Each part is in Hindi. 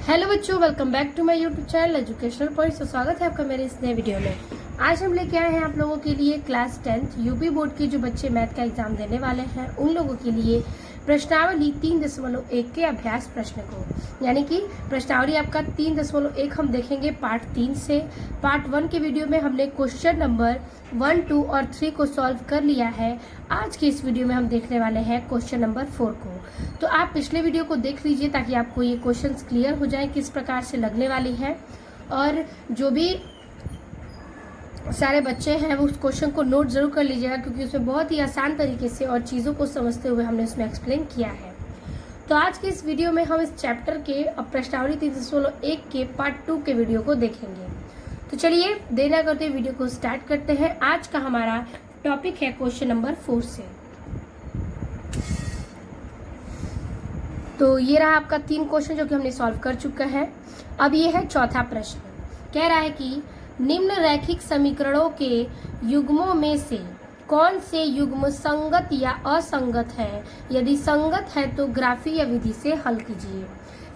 हेलो बच्चों, welcome back to my YouTube channel educational points. तो स्वागत है आपका मेरे इस नए वीडियो में। आज हम लेके आए हैं आप लोगों के लिए क्लास 10th यूपी बोर्ड के जो बच्चे मैथ का एग्जाम देने वाले हैं उन लोगों के लिए प्रश्नावली 3.1 के अभ्यास प्रश्न को, यानी कि प्रश्नावली आपका 3.1 हम देखेंगे पार्ट 3 से। पार्ट 1 के वीडियो में हमने क्वेश्चन नंबर 1, 2 और 3 को सॉल्व कर लिया है। आज के इस वीडियो में हम देखने वाले हैं क्वेश्चन नंबर 4 को। तो आप पिछले वीडियो को देख लीजिए ताकि आपको ये क्वेश्चंस क्लियर हो जाए किस प्रकार से लगने वाली है। और जो भी सारे बच्चे हैं वो उस क्वेश्चन को नोट जरूर कर लीजिएगा, क्योंकि उसमें बहुत ही आसान तरीके से और चीज़ों को समझते हुए हमने उसमें एक्सप्लेन किया है। तो आज के इस वीडियो में हम इस चैप्टर के प्रश्नावली 3.1 के पार्ट 2 के वीडियो को देखेंगे। तो चलिए देर ना करते वीडियो को स्टार्ट करते हैं। आज का हमारा टॉपिक है क्वेश्चन नंबर 4 से। तो ये रहा आपका 3 क्वेश्चन जो कि हमने सॉल्व कर चुका है। अब ये है चौथा प्रश्न। कह रहा है कि निम्न रैखिक समीकरणों के युग्मों में से कौन से युग्म संगत या असंगत है? यदि संगत है तो ग्राफीय विधि से हल कीजिए।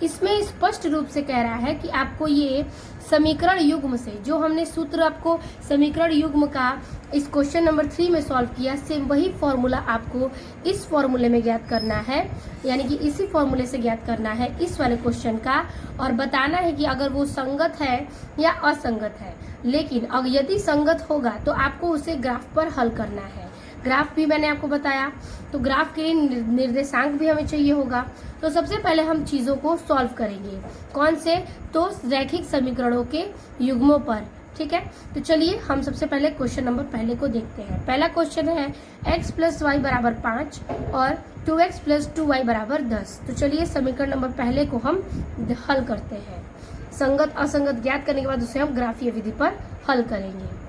इसमें स्पष्ट रूप से कह रहा है कि आपको ये समीकरण युग्म से, जो हमने सूत्र आपको समीकरण युग्म का इस क्वेश्चन नंबर 3 में सॉल्व किया, सेम वही फॉर्मूला आपको इस फॉर्मूले में ज्ञात करना है, यानी कि इसी फॉर्मूले से ज्ञात करना है इस वाले क्वेश्चन का, और बताना है कि अगर वो संगत है या असंगत है। लेकिन अगर यदि संगत होगा तो आपको उसे ग्राफ पर हल करना है। ग्राफ भी मैंने आपको बताया, तो ग्राफ के लिए निर्देशांक भी हमें चाहिए होगा। तो सबसे पहले हम चीज़ों को सॉल्व करेंगे। कौन से? तो रैखिक समीकरणों के युग्मों पर। ठीक है, तो चलिए हम सबसे पहले क्वेश्चन नंबर पहले को देखते हैं। पहला क्वेश्चन है x + y = 5 और 2x + 2y = 10। तो चलिए समीकरण नंबर पहले को हम हल करते हैं। संगत असंगत ज्ञात करने के बाद उसे हम ग्राफीय विधि पर हल करेंगे।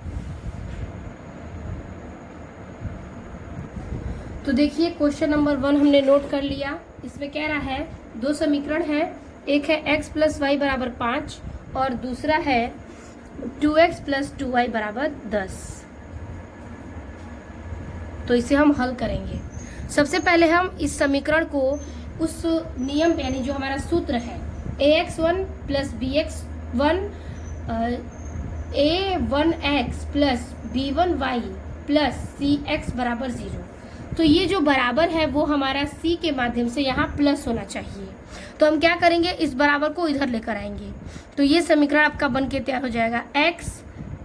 तो देखिए क्वेश्चन नंबर 1 हमने नोट कर लिया। इसमें कह रहा है 2 समीकरण है, एक है x + y = 5 और दूसरा है 2x + 2y = 10। तो इसे हम हल करेंगे। सबसे पहले हम इस समीकरण को उस नियम यानी जो हमारा सूत्र है ax1 + bx1 a1x + b1y + cx = 0। तो ये जो बराबर है वो हमारा c के माध्यम से यहाँ प्लस होना चाहिए। तो हम क्या करेंगे, इस बराबर को इधर लेकर आएंगे। तो ये समीकरण आपका बन के तैयार हो जाएगा x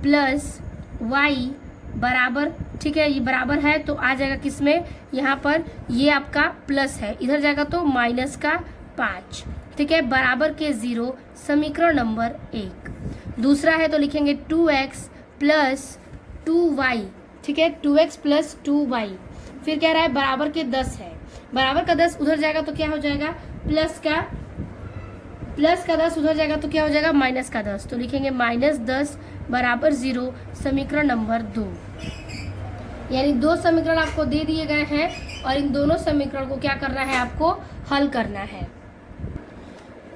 + y बराबर, ठीक है, ये बराबर है तो आ जाएगा किसमें, यहाँ पर ये आपका प्लस है, इधर जाएगा तो -5। ठीक है, बराबर के 0 समीकरण नंबर 1। दूसरा है तो लिखेंगे 2x + 2y। ठीक है, 2x + 2y। फिर कह रहा है बराबर के 10 है, बराबर का 10 उधर जाएगा तो क्या हो जाएगा, प्लस का 10 उधर जाएगा तो क्या हो जाएगा, -10। तो लिखेंगे -10 = 0 समीकरण नंबर 2। यानी 2 समीकरण आपको दे दिए गए हैं और इन दोनों समीकरण को क्या करना है, आपको हल करना है।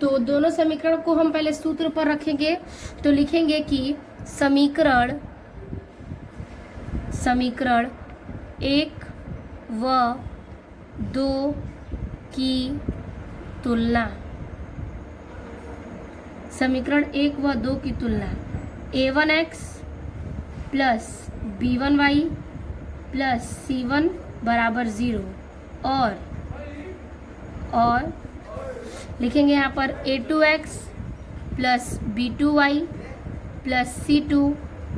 तो दोनों समीकरण को हम पहले सूत्र पर रखेंगे। तो लिखेंगे कि समीकरण 1 व 2 की तुलना, समीकरण 1 व 2 की तुलना a1x + b1y + c1 = 0 और लिखेंगे यहाँ पर a2x + b2y + c2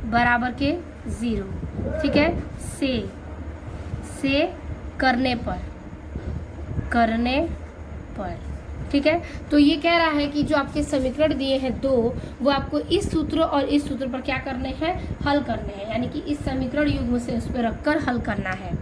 = 0। ठीक है, से करने पर। ठीक है, तो ये कह रहा है कि जो आपके समीकरण दिए हैं 2, वो आपको इस सूत्र और इस सूत्र पर क्या करने हैं, हल करने हैं, यानी कि इस समीकरण युग्म से उस पर रखकर हल करना है।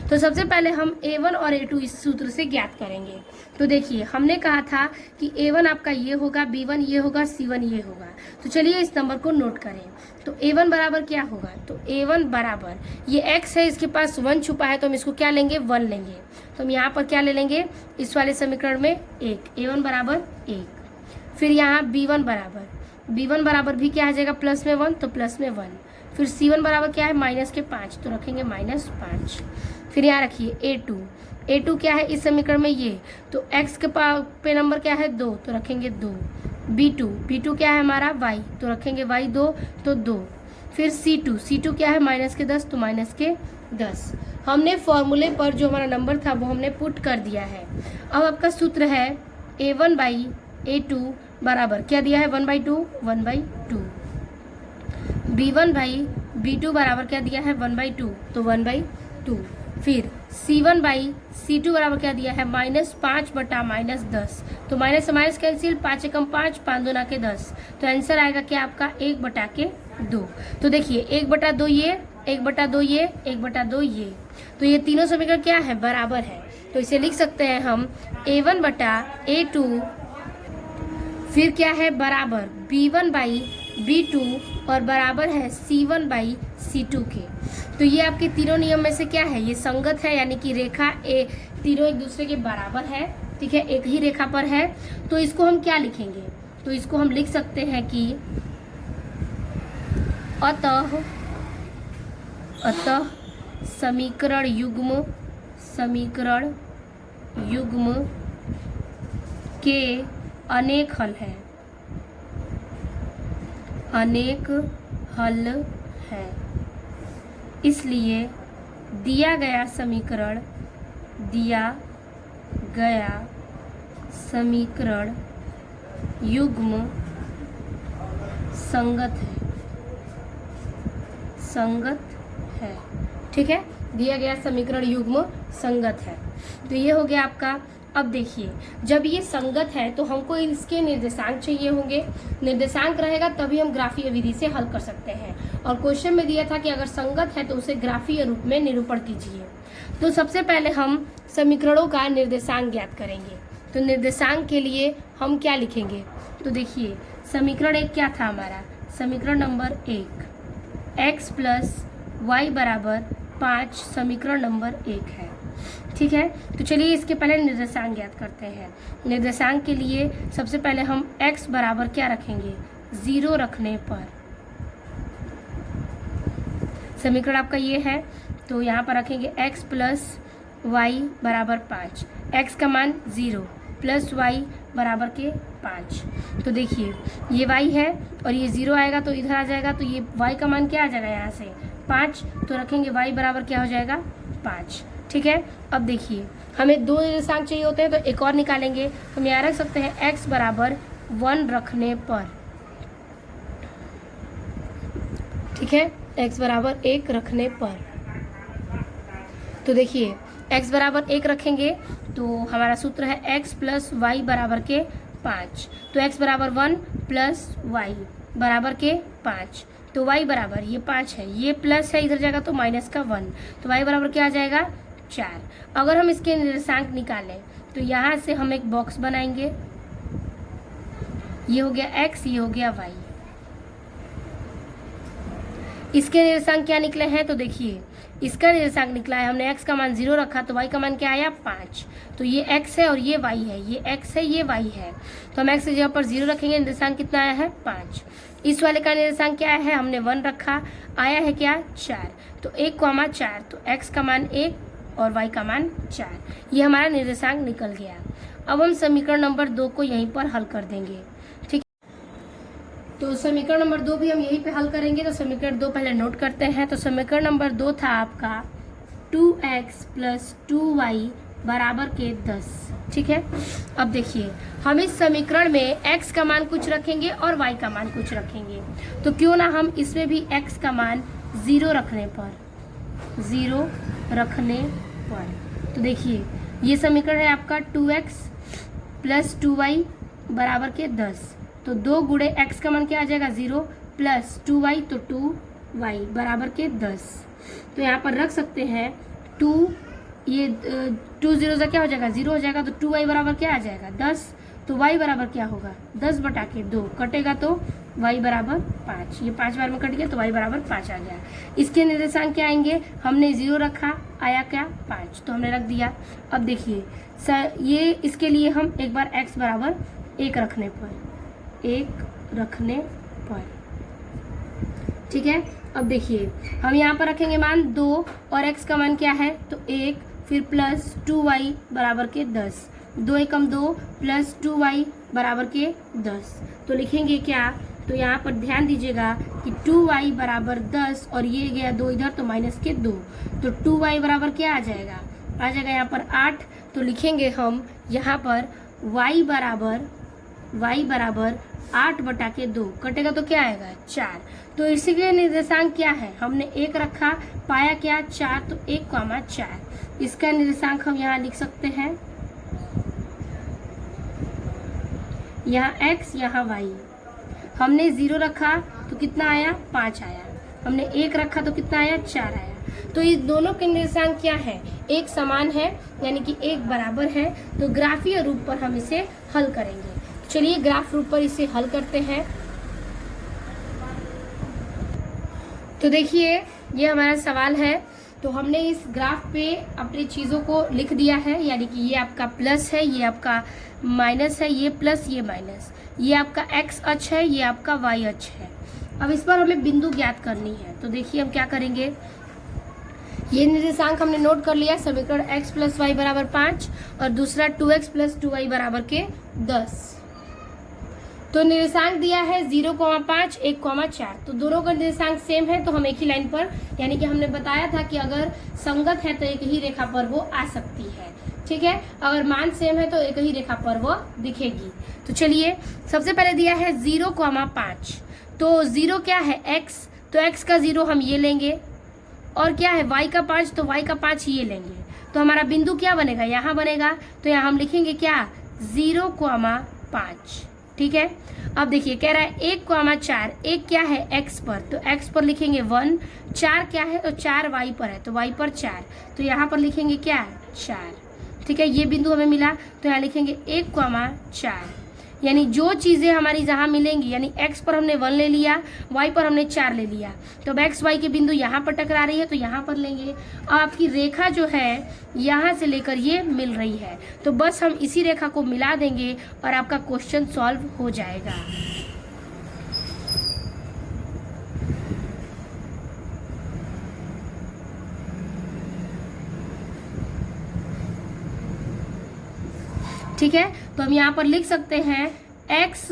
तो सबसे पहले हम a1 और a2 इस सूत्र से ज्ञात करेंगे। तो देखिए हमने कहा था कि a1 आपका ये होगा, b1 ये होगा, c1 ये होगा। तो चलिए इस नंबर को नोट करें। तो a1 बराबर क्या होगा, तो a1 बराबर ये x है, इसके पास 1 छुपा है तो हम इसको क्या लेंगे, 1 लेंगे। तो हम यहाँ पर क्या ले लेंगे, इस वाले समीकरण में 1, a1 बराबर 1। फिर यहाँ b1 बराबर भी क्या आ जाएगा, प्लस में 1 तो प्लस में 1। फिर c1 बराबर क्या है, -5 तो रखेंगे -5। फिर यहाँ रखिए a2 क्या है इस समीकरण में, ये तो x के पे नंबर क्या है 2 तो रखेंगे 2। b2 क्या है हमारा y, तो रखेंगे y 2 तो 2। फिर c2 क्या है माइनस के 10 तो माइनस के 10। हमने फॉर्मूले पर जो हमारा नंबर था वो हमने पुट कर दिया है। अब आपका सूत्र है a1/a2 बराबर क्या दिया है 1/2 1/2। b1/b2 बराबर क्या दिया है 1/2 तो 1/2। फिर c1/c2 बराबर क्या दिया है -5/-10। तो माइनस से माइनस कैंसिल, 5 एकम 5, 5 दूना के 10। तो आंसर आएगा क्या आपका 1/2। तो देखिए 1/2 ये, 1/2 ये, 1/2 ये, तो ये तीनों समीकरण क्या है बराबर है। तो इसे लिख सकते हैं हम a1/a2 फिर क्या है बराबर b1/b2 और बराबर है c1/c2 के। तो ये आपके तीनों नियम में से क्या है, ये संगत है, यानी कि रेखा ए तीनों एक दूसरे के बराबर है, ठीक है, एक ही रेखा पर है। तो इसको हम क्या लिखेंगे, तो इसको हम लिख सकते हैं कि अतः समीकरण युग्म के अनेक हल हैं। इसलिए दिया गया समीकरण युग्म संगत है, ठीक है, दिया गया समीकरण युग्म संगत है। तो ये हो गया आपका। अब देखिए जब ये संगत है तो हमको इसके निर्देशांक चाहिए होंगे, निर्देशांक रहेगा तभी हम ग्राफीय विधि से हल कर सकते हैं। और क्वेश्चन में दिया था कि अगर संगत है तो उसे ग्राफीय रूप में निरूपण कीजिए। तो सबसे पहले हम समीकरणों का निर्देशांक ज्ञात करेंगे। तो निर्देशांक के लिए हम क्या लिखेंगे, तो देखिए समीकरण 1 क्या था हमारा, समीकरण नंबर 1 x + y = 5 समीकरण नंबर 1 है, ठीक है। तो चलिए इसके पहले निर्देशांक ज्ञात करते हैं। निर्देशांक के लिए सबसे पहले हम x बराबर क्या रखेंगे 0 रखने पर, समीकरण आपका ये है, तो यहाँ पर रखेंगे x + y = 5, x का मान 0 + y बराबर के 5। तो देखिए ये y है और ये 0 आएगा तो इधर आ जाएगा, तो ये y का मान क्या आ जाएगा यहाँ से 5, तो रखेंगे y बराबर क्या हो जाएगा 5, ठीक है। अब देखिए हमें 2 निर्देशांक चाहिए होते हैं तो एक और निकालेंगे। हम यहाँ रख सकते हैं x बराबर 1 रखने पर, ठीक है, x बराबर 1 रखने पर। तो देखिए x बराबर 1 रखेंगे तो हमारा सूत्र है x + y बराबर के 5। तो x बराबर 1 + y बराबर के 5, तो y बराबर ये 5 है, ये प्लस है इधर जाएगा तो माइनस का 1, तो y बराबर क्या आ जाएगा 4। अगर हम इसके निर्देशांक निकालें तो यहाँ से हम एक बॉक्स बनाएंगे, ये हो गया x, ये हो गया y। इसके निर्देशांक क्या निकले हैं, तो देखिए इसका निर्देशांक निकला है, हमने x का मान 0 रखा तो y का मान क्या आया 5। तो ये x है और ये y है, ये x है ये y है, तो हम x की जगह पर 0 रखेंगे, निर्देशांक कितना आया है 5। इस वाले का निर्देशांक क्या है, हमने 1 रखा, आया है क्या 4, तो 1,4, तो x का मान 1 और y का मान 4, ये हमारा निर्देशांक निकल गया। अब हम समीकरण नंबर 2 को यहीं पर हल कर देंगे, ठीक। तो समीकरण नंबर 2 भी हम यहीं पे हल करेंगे। तो समीकरण 2 पहले नोट करते हैं। तो समीकरण नंबर 2 था आपका 2x + 2y बराबर के 10, ठीक है। अब देखिए हम इस समीकरण में x का मान कुछ रखेंगे और y का मान कुछ रखेंगे, तो क्यों ना हम इसमें भी x का मान 0 रखने पर, तो देखिए ये समीकरण है आपका 2x + 2y बराबर के 10, तो 2 गुणे x का मान क्या आ जाएगा 0 + 2y, तो 2y बराबर के 10। तो यहाँ पर रख सकते हैं 2, ये 2 0 से क्या हो जाएगा 0 हो जाएगा, तो 2y बराबर क्या आ जाएगा 10, तो y बराबर क्या होगा 10/2 कटेगा तो y बराबर 5, ये 5 बार में कट गया तो y बराबर 5 आ गया। इसके निर्देशांक क्या आएंगे, हमने 0 रखा, आया क्या 5, तो हमने रख दिया। अब देखिए ये इसके लिए हम एक बार x बराबर 1 रखने पर, ठीक है। अब देखिए हम यहाँ पर रखेंगे मान 2 और x का मान क्या है तो 1, फिर + 2y बराबर के 10, 2 एकम 2 प्लस 2y बराबर के 10। तो लिखेंगे क्या, तो यहाँ पर ध्यान दीजिएगा कि 2y बराबर 10 और ये गया 2 इधर तो माइनस के 2, तो 2y बराबर क्या आ जाएगा यहाँ पर 8। तो लिखेंगे हम यहाँ पर y बराबर 8 बटा के 2, कटेगा तो क्या आएगा 4। तो इसी के निर्देशांक क्या है, हमने 1 रखा, पाया क्या 4, तो 1,4। इसका निर्देशांक हम यहाँ लिख सकते हैं, यहाँ x यहाँ y। हमने 0 रखा तो कितना आया 5 आया, हमने 1 रखा तो कितना आया 4 आया। तो इस दोनों के निर्देशांक क्या है, एक समान है यानी कि एक बराबर है। तो ग्राफीय रूप पर हम इसे हल करेंगे। चलिए ग्राफ रूप पर इसे हल करते हैं। तो देखिए ये हमारा सवाल है। तो हमने इस ग्राफ पे अपनी चीज़ों को लिख दिया है, यानी कि ये आपका प्लस है, ये आपका माइनस है, ये प्लस ये माइनस, ये आपका x अक्ष है, ये आपका y अक्ष है। अब इस पर हमें बिंदु ज्ञात करनी है। तो देखिए हम क्या करेंगे, ये निर्देशांक हमने नोट कर लिया, समीकरण x प्लस वाई बराबर 5 और दूसरा 2x प्लस 2y बराबर के 10। तो निर्देशांक दिया है 0,5 1,4। तो दोनों का निर्देशांक सेम है, तो हम एक ही लाइन पर, यानी कि हमने बताया था कि अगर संगत है तो एक ही रेखा पर वो आ सकती है, ठीक है। अगर मान सेम है तो एक ही रेखा पर वो दिखेगी। तो चलिए सबसे पहले दिया है 0,5। तो 0 क्या है x, तो x का 0 हम ये लेंगे, और क्या है y का 5, तो y का 5 ये लेंगे। तो हमारा बिंदु क्या बनेगा, यहाँ बनेगा। तो यहाँ हम लिखेंगे क्या 0,5, ठीक है। अब देखिए कह रहा है 1,4, 1 क्या है x पर, तो x पर लिखेंगे 1, 4 क्या है, तो 4 y पर है, तो y पर 4, तो यहाँ पर लिखेंगे क्या 4, ठीक है। ये बिंदु हमें मिला, तो यहाँ लिखेंगे 1,4। यानी जो चीज़ें हमारी जहाँ मिलेंगी, यानी x पर हमने 1 ले लिया, y पर हमने 4 ले लिया, तो अब x y के बिंदु यहाँ पर टकरा रही है तो यहाँ पर लेंगे। अब आपकी रेखा जो है यहाँ से लेकर ये मिल रही है, तो बस हम इसी रेखा को मिला देंगे और आपका क्वेश्चन सॉल्व हो जाएगा। ठीक है, तो हम यहाँ पर लिख सकते हैं x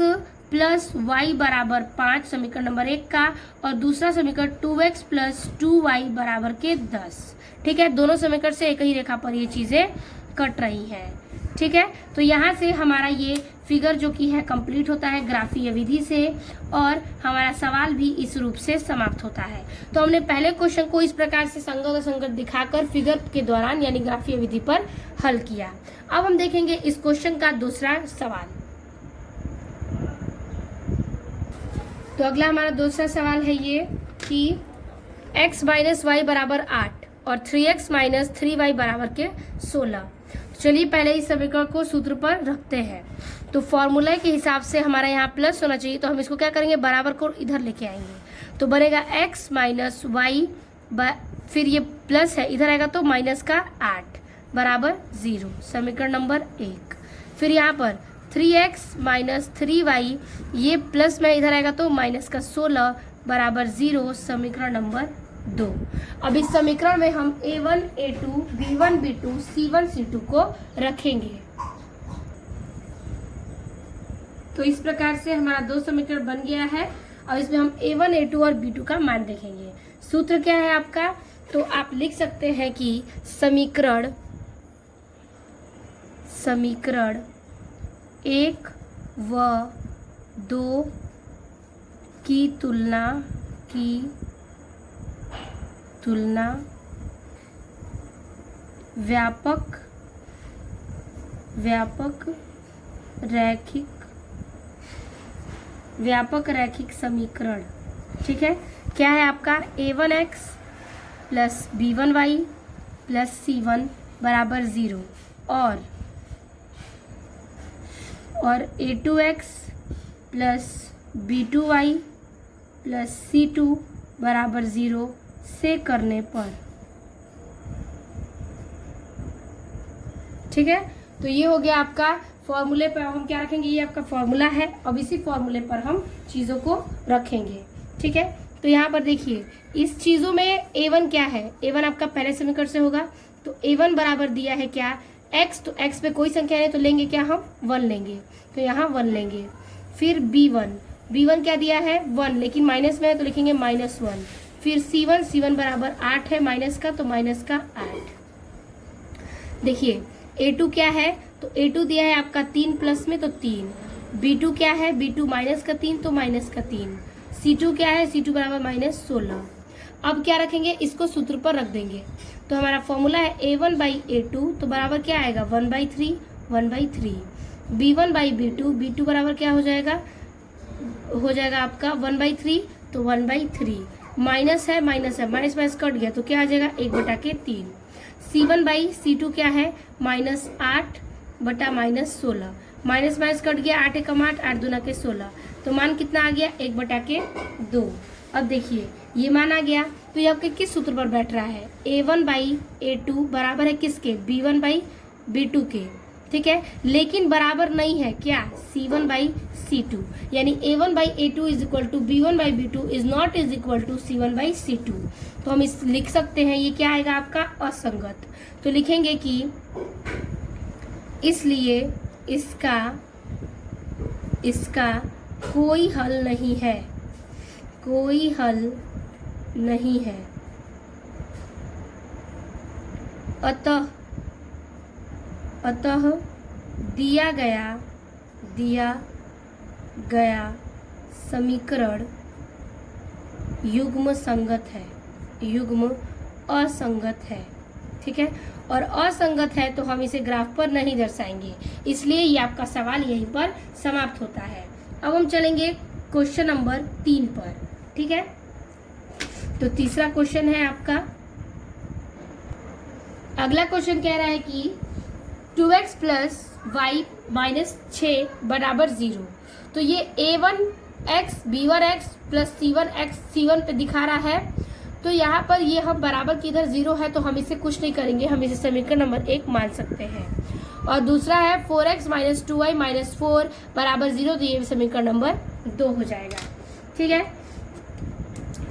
प्लस वाई बराबर 5 समीकरण नंबर 1 का, और दूसरा समीकरण 2x प्लस 2y बराबर के 10, ठीक है। दोनों समीकरण से एक ही रेखा पर ये चीज़ें कट रही हैं, ठीक है। तो यहाँ से हमारा ये फिगर जो कि है कंप्लीट होता है ग्राफीय विधि से, और हमारा सवाल भी इस रूप से समाप्त होता है। तो हमने पहले क्वेश्चन को इस प्रकार से संगत असंगत दिखाकर फिगर के दौरान यानी ग्राफीय विधि पर हल किया। अब हम देखेंगे इस क्वेश्चन का दूसरा सवाल। तो अगला हमारा दूसरा सवाल है ये कि x माइनस वाई बराबर 8 और 3x माइनस 3y बराबर के 16। चलिए पहले इस समीकरण को सूत्र पर रखते हैं। तो फॉर्मूला के हिसाब से हमारा यहाँ प्लस होना चाहिए, तो हम इसको क्या करेंगे बराबर को इधर लेके आएंगे, तो बनेगा x माइनस वाई, फिर ये प्लस है इधर आएगा तो माइनस का 8 बराबर 0, समीकरण नंबर 1। फिर यहाँ पर 3x माइनस 3y, ये प्लस में इधर आएगा तो माइनस का 16 बराबर 0, समीकरण नंबर 2। अब इस समीकरण में हम a1 a2 b1 b2 c1 c2 को रखेंगे। तो इस प्रकार से हमारा 2 समीकरण बन गया है। अब इसमें हम a1 a2 और b2 का मान देखेंगे। सूत्र क्या है आपका, तो आप लिख सकते हैं कि समीकरण 1 व 2 की तुलना व्यापक रैखिक समीकरण, ठीक है। क्या है आपका a1x plus b1y plus c1 बराबर 0 और a2x plus b2y plus c2 बराबर 0 से करने पर, ठीक है। तो ये हो गया आपका फॉर्मूले पर हम क्या रखेंगे, ये आपका फॉर्मूला है। अब इसी फॉर्मूले पर हम चीज़ों को रखेंगे, ठीक है। तो यहाँ पर देखिए इस चीज़ों में a1 क्या है, a1 आपका पहले समीकरण से होगा, तो a1 बराबर दिया है क्या x, तो x पे कोई संख्या नहीं तो लेंगे क्या हम 1 लेंगे, तो यहाँ 1 लेंगे। फिर b1 क्या दिया है 1, लेकिन माइनस में है तो लिखेंगे -1। फिर c1 बराबर 8 है माइनस का, तो माइनस का 8। देखिए a2 क्या है, तो a2 दिया है आपका 3 प्लस में तो 3। b2 क्या है, b2 माइनस का 3 तो माइनस का 3। c2 क्या है, c2 बराबर -16। अब क्या रखेंगे, इसको सूत्र पर रख देंगे, तो हमारा फॉर्मूला है a1/a2, तो बराबर क्या आएगा 1/3। b1/b2 बराबर क्या हो जाएगा आपका 1/3, तो 1/3। माइनस है माइनस कट गया तो क्या आ जाएगा 1/3। c1/c2 क्या है -8 बटा -16, माइनस कट गया, 8 एकम 8, 8 दूना के 16, तो मान कितना आ गया 1/2। अब देखिए ये मान आ गया, तो ये आपके किस सूत्र पर बैठ रहा है, a1/a2 बराबर है किसके, b1/b2 के, ठीक है। लेकिन बराबर नहीं है क्या, c1/c2, यानी a1/a2 is equal to b1/b2 is not is equal to c1/c2। तो हम इस लिख सकते हैं, ये क्या आएगा आपका असंगत। तो लिखेंगे कि इसलिए इसका कोई हल नहीं है, कोई हल नहीं है। अतः दिया गया समीकरण युग्म असंगत है, ठीक है। और असंगत है तो हम इसे ग्राफ पर नहीं दर्शाएंगे, इसलिए ये आपका सवाल यहीं पर समाप्त होता है। अब हम चलेंगे क्वेश्चन नंबर 3 पर, ठीक है। तो तीसरा क्वेश्चन है आपका, अगला क्वेश्चन कह रहा है कि 2x + y - 6 बराबर 0। तो ये a1x b1x + c1x c1 पे दिखा रहा है, तो यहाँ पर ये हम बराबर की इधर 0 है तो हम इसे कुछ नहीं करेंगे, हम इसे समीकरण नंबर 1 मान सकते हैं। और दूसरा है 4x - 2y - 4 बराबर 0, तो ये समीकरण नंबर 2 हो जाएगा, ठीक है।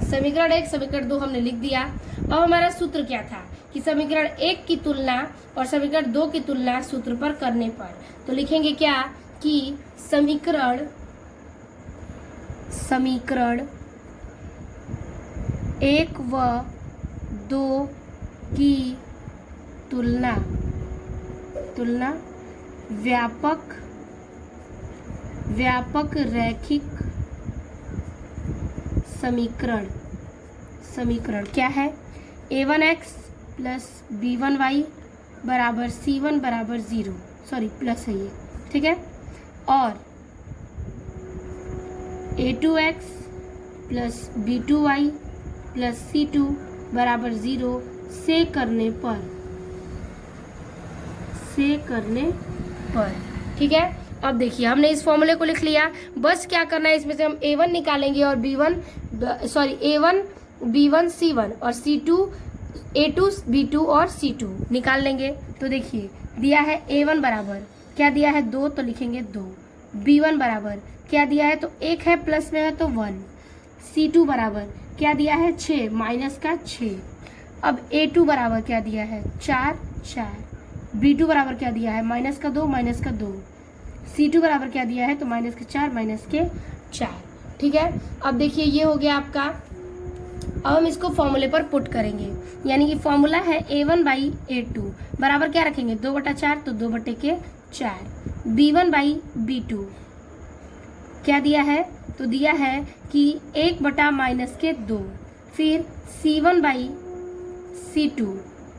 समीकरण 1 समीकरण 2 हमने लिख दिया। अब हमारा सूत्र क्या था कि समीकरण 1 की तुलना और समीकरण 2 की तुलना सूत्र पर करने पर, तो लिखेंगे क्या कि समीकरण 1 व 2 की तुलना व्यापक रैखिक समीकरण क्या है, a1x + b1y बराबर c1 बराबर 0, सॉरी प्लस है ये, ठीक है। और a2x + b2y + c2 बराबर 0 से करने पर, ठीक है। अब देखिए हमने इस फॉर्मूले को लिख लिया, बस क्या करना है, इसमें से हम a1 निकालेंगे और a1 b1 c1 और a2 b2 और c2 निकाल लेंगे। तो देखिए दिया है a1 बराबर क्या दिया है 2, तो लिखेंगे 2। b1 बराबर क्या दिया है, तो 1 है प्लस में है तो 1। c2 बराबर क्या दिया है 6 माइनस का 6। अब a2 बराबर क्या दिया है 4। b2 बराबर क्या दिया है माइनस का 2 माइनस का 2। c2 बराबर क्या दिया है, तो माइनस के 4 माइनस के 4, ठीक है। अब देखिए ये हो गया आपका। अब हम इसको फॉर्मूले पर पुट करेंगे, यानी कि फॉर्मूला है a1/a2 बराबर क्या रखेंगे 2/4, तो 2/4। b1/b2 क्या दिया है, तो दिया है कि 1/-2। फिर c1/c2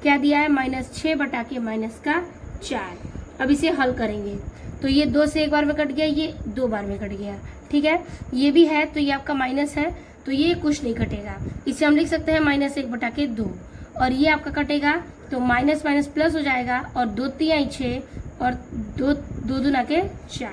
क्या दिया है -6/-4। अब इसे हल करेंगे तो ये 2 से एक बार में कट गया, ये 2 बार में कट गया, ठीक है। ये भी है तो ये आपका माइनस है, तो ये कुछ नहीं कटेगा, इसे हम लिख सकते हैं -1/2। और ये आपका कटेगा तो माइनस प्लस हो जाएगा, और 2 3 6 और 2 दूना के 4।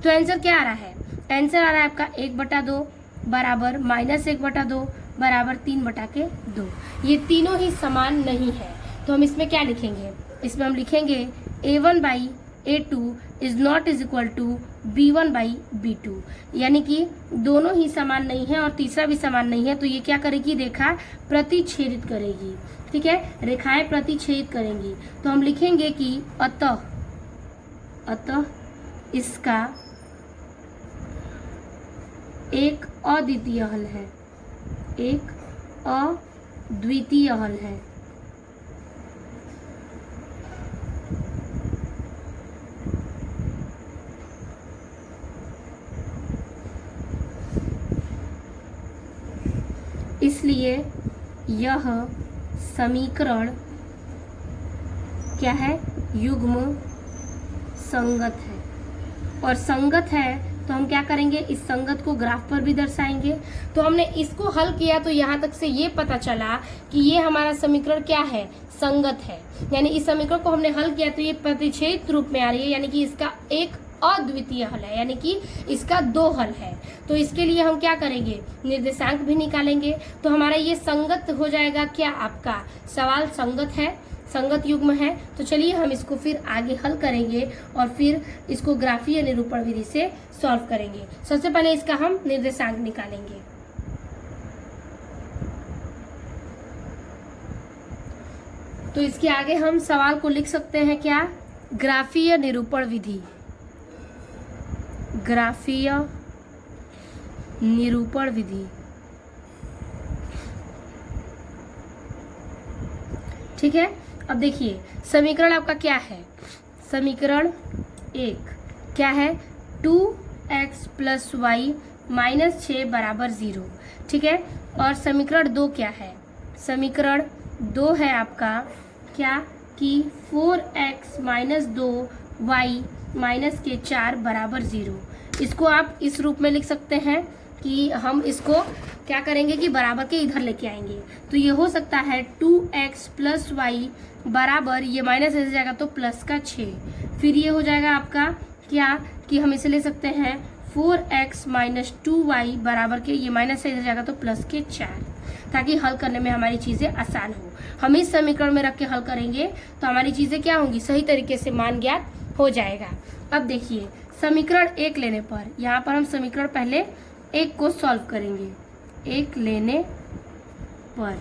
तो आंसर क्या आ रहा है, आंसर आ रहा है आपका 1/2 बराबर -1/2 बराबर 3/2। ये तीनों ही समान नहीं है, तो हम इसमें क्या लिखेंगे, इसमें हम लिखेंगे a1/a2 A2 is not is equal to B1 by B2, यानी कि दोनों ही समान नहीं है और तीसरा भी समान नहीं है, तो ये क्या करेगी, रेखा प्रतिच्छेदित करेगी। ठीक है, रेखाएं प्रतिच्छेदित करेंगी। तो हम लिखेंगे कि अतः इसका एक अद्वितीय हल है, एक अद्वितीय हल है। इसलिए यह समीकरण क्या है, युग्म संगत है। और संगत है तो हम क्या करेंगे, इस संगत को ग्राफ पर भी दर्शाएंगे। तो हमने इसको हल किया तो यहाँ तक से ये पता चला कि ये हमारा समीकरण क्या है, संगत है। यानी इस समीकरण को हमने हल किया तो ये प्रतिच्छेदित रूप में आ रही है, यानी कि इसका एक अद्वितीय हल है, यानी कि इसका दो हल है। तो इसके लिए हम क्या करेंगे, निर्देशांक भी निकालेंगे। तो हमारा ये संगत हो जाएगा, क्या आपका सवाल संगत है, संगत युग्म है। तो चलिए हम इसको फिर आगे हल करेंगे और फिर इसको ग्राफीय निरूपण विधि से सॉल्व करेंगे। सबसे पहले इसका हम निर्देशांक निकालेंगे। तो इसके आगे हम सवाल को लिख सकते हैं क्या, ग्राफीय निरूपण विधि, ग्राफीय निरूपण विधि। ठीक है, अब देखिए समीकरण आपका क्या है, समीकरण 1 क्या है, 2x + y - 6 = 0। ठीक है, और समीकरण 2 क्या है, समीकरण 2 है आपका क्या कि 4x - 2y - 4 = 0। इसको आप इस रूप में लिख सकते हैं कि हम इसको क्या करेंगे कि बराबर के इधर लेके आएंगे। तो ये हो सकता है 2x + y बराबर, ये माइनस ऐसे जाएगा तो प्लस का 6, फिर ये हो जाएगा आपका क्या कि हम इसे ले सकते हैं 4x - 2y बराबर के, ये माइनस से इधर जाएगा तो प्लस के 4, ताकि हल करने में हमारी चीज़ें आसान हो। हम इस समीकरण में रख के हल करेंगे तो हमारी चीज़ें क्या होंगी, सही तरीके से मान ज्ञात हो जाएगा। अब देखिए समीकरण 1 लेने पर, यहाँ पर हम समीकरण पहले 1 को सॉल्व करेंगे। 1 लेने पर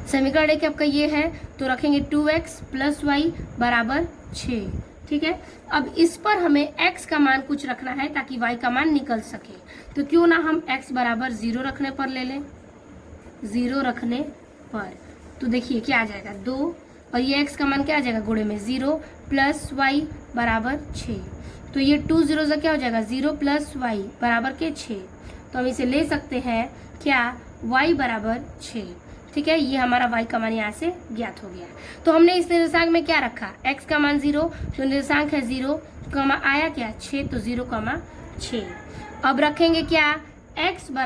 समीकरण 1 आपका ये है, तो रखेंगे 2x + y = 6। ठीक है, अब इस पर हमें x का मान कुछ रखना है ताकि y का मान निकल सके। तो क्यों ना हम x = 0 रखने पर ले लें, 0 रखने पर। तो देखिए क्या आ जाएगा 2, और ये x का मान क्या आ जाएगा गुणे में 0 + y = 6। तो ये 2 0 से क्या हो जाएगा 0 + y बराबर के 6। तो हम इसे ले सकते हैं क्या, y = 6। ठीक है, ये हमारा y का मान यहाँ से ज्ञात हो गया। तो हमने इस निर्देशांक में क्या रखा, x का मान 0, तो निर्देशांक है 0, कमा आया क्या 6, तो 0,6। अब रखेंगे क्या, x =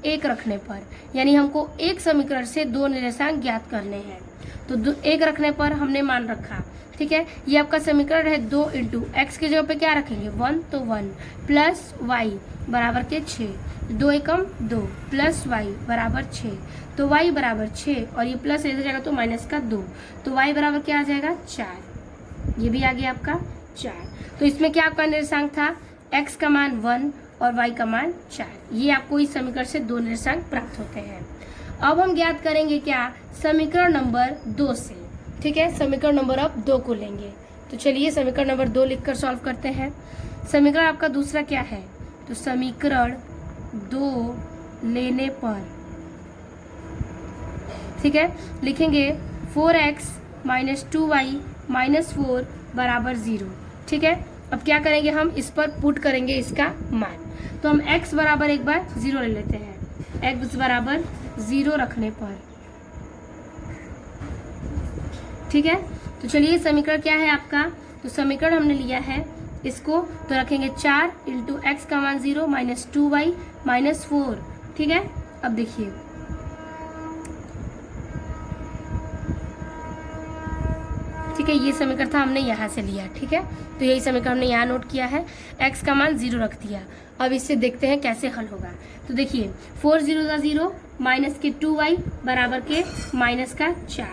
1 रखने पर, यानी हमको एक समीकरण से 2 निर्देशांक ज्ञात करने हैं। तो 1 रखने पर हमने मान रखा। ठीक है, ये आपका समीकरण है 2 × x के जगह पे क्या रखेंगे 1, तो 1 + y बराबर के 6, 2 एकम 2 + y बराबर 6, तो y बराबर 6, और ये प्लस इधर जाएगा तो माइनस का 2, तो y बराबर क्या आ जाएगा 4। ये भी आ गया आपका 4। तो इसमें क्या आपका निर्देशांक था, x का मान 1 और y का मान 4। ये आपको इस समीकरण से 2 निर्देशांक प्राप्त होते हैं। अब हम ज्ञात करेंगे क्या, समीकरण नंबर 2 से। ठीक है, समीकरण नंबर अब 2 को लेंगे। तो चलिए समीकरण नंबर 2 लिखकर सॉल्व करते हैं। समीकरण आपका दूसरा क्या है, तो समीकरण 2 लेने पर, ठीक है, लिखेंगे 4x - 2y - 4 = 0। ठीक है, अब क्या करेंगे, हम इस पर पुट करेंगे इसका मान। तो हम x बराबर एक बार 0 ले लेते हैं, x बराबर 0 रखने पर। ठीक है, तो चलिए समीकरण क्या है आपका, तो समीकरण हमने लिया है इसको, तो रखेंगे 4 × x का मान 0 - 2y - 4। ठीक है, अब देखिए ठीक है, ये समीकरण था हमने यहाँ से लिया। ठीक है, तो यही समीकरण हमने यहाँ नोट किया है, x का मान 0 रख दिया। अब इससे देखते हैं कैसे हल होगा। तो देखिए 4 0 × 0 माइनस के 2y बराबर के -4।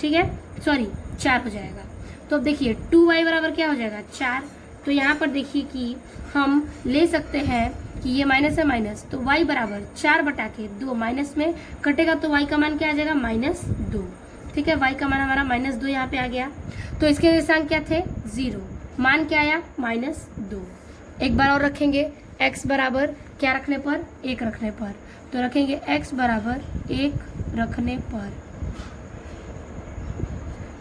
ठीक है, सॉरी 4 हो जाएगा। तो अब देखिए 2y बराबर क्या हो जाएगा 4। तो यहाँ पर देखिए कि हम ले सकते हैं कि ये माइनस है माइनस, तो y बराबर 4 बटा के 2 माइनस में कटेगा तो y का मान क्या आ जाएगा -2। ठीक है, y का मान हमारा -2 यहाँ पे आ गया। तो इसके निर्देशांक क्या थे 0, मान क्या आया -2। एक बार और रखेंगे x बराबर क्या रखने पर 1 रखने पर, तो रखेंगे x बराबर 1 रखने पर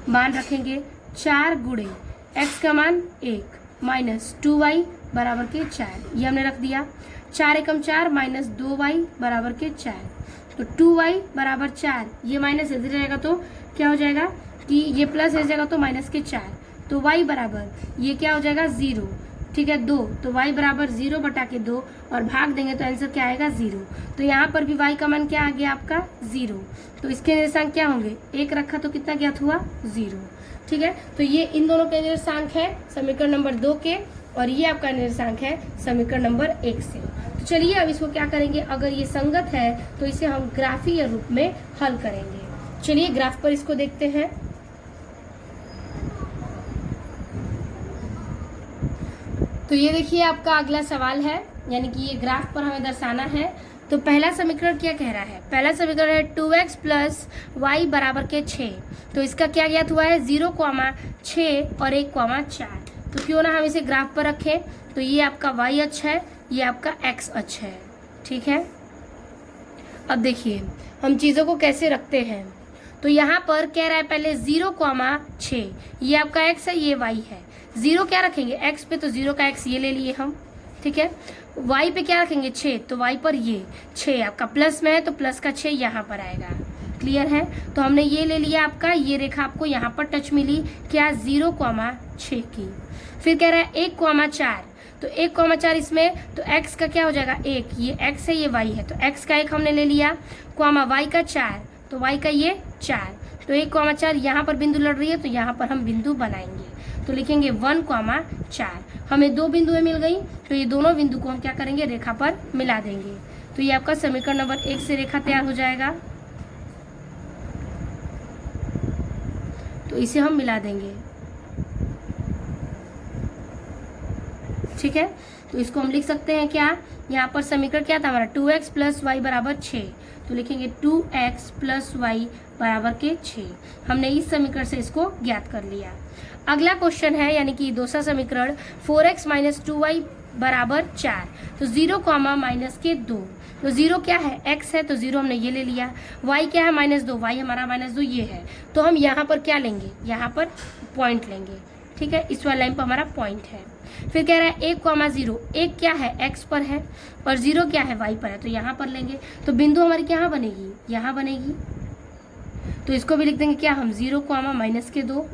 मान रखेंगे 4 गुणे x का मान 1 माइनस 2y बराबर के 4, ये हमने रख दिया। 4 एकम 4 माइनस 2y बराबर के 4, तो 2y बराबर 4, ये माइनस इधर जाएगा तो क्या हो जाएगा कि ये प्लस इधर जाएगा तो माइनस के 4, तो y बराबर ये क्या हो जाएगा 0। ठीक है 2, तो y बराबर 0 बटा के 2 और भाग देंगे तो आंसर क्या आएगा 0। तो यहाँ पर भी y का मान क्या आ गया आपका 0। तो इसके निर्देशांक क्या होंगे 1 रखा तो कितना ज्ञात हुआ 0। ठीक है, तो ये इन दोनों के निर्देशांक है समीकरण नंबर 2 के, और ये आपका निर्देशांक है समीकरण नंबर 1 से। तो चलिए अब इसको क्या करेंगे, अगर ये संगत है तो इसे हम ग्राफीय रूप में हल करेंगे। चलिए ग्राफ पर इसको देखते हैं। तो ये देखिए आपका अगला सवाल है, यानी कि ये ग्राफ पर हमें दर्शाना है। तो पहला समीकरण क्या कह रहा है, पहला समीकरण है 2x प्लस वाई बराबर के 6। तो इसका क्या ज्ञात हुआ है 0, 6 और 1, 4। तो क्यों ना हम इसे ग्राफ पर रखें। तो ये आपका y अक्ष है, ये आपका x अक्ष है। ठीक है, अब देखिए हम चीज़ों को कैसे रखते हैं। तो यहाँ पर कह रहा है पहले 0, 6, ये आपका x है, ये y है। 0 क्या रखेंगे x पे, तो 0 का x ये ले लिए हम। ठीक है, y पे क्या रखेंगे 6, तो y पर ये 6 आपका प्लस में है तो प्लस का 6 यहाँ पर आएगा। क्लियर है, तो हमने ये ले लिया आपका, ये रेखा आपको यहाँ पर टच मिली क्या 0, 6 की। फिर कह रहा है 1, 4, तो 1, 4 इसमें, तो x का क्या हो जाएगा 1, ये x है ये y है, तो x का 1 हमने ले लिया, y का 4, तो y का ये 4, तो 1, 4 यहाँ पर बिंदु लड़ रही है तो यहाँ पर हम बिंदु बनाएंगे। तो लिखेंगे 1, 4, हमें 2 बिंदुएं मिल गई, तो ये दोनों बिंदु को हम क्या करेंगे रेखा पर मिला देंगे। तो ये आपका समीकरण नंबर 1 से रेखा तैयार हो जाएगा। तो इसे हम मिला देंगे। ठीक है, तो इसको हम लिख सकते हैं क्या, यहाँ पर समीकरण क्या था हमारा 2x प्लस वाई बराबर 6, तो लिखेंगे 2x प्लस वाई बराबर के 6। हमने इस समीकरण से इसको ज्ञात कर लिया। अगला क्वेश्चन है, यानी कि दूसरा समीकरण 4x माइनस 2y बराबर 4, तो 0, माइनस के 2, तो 0 क्या है x है, तो 0 हमने ये ले लिया। y क्या है -2, y हमारा -2 ये है, तो हम यहाँ पर क्या लेंगे, यहाँ पर पॉइंट लेंगे। ठीक है, इस वाले लाइन पर हमारा पॉइंट है। फिर कह रहा है 1, 0, 1 क्या है x पर है और 0 क्या है y पर है, तो यहाँ पर लेंगे। तो बिंदु हमारी क्या बनेगी, यहाँ बनेगी। तो इसको भी लिख देंगे क्या हम 0, माइनस के 2,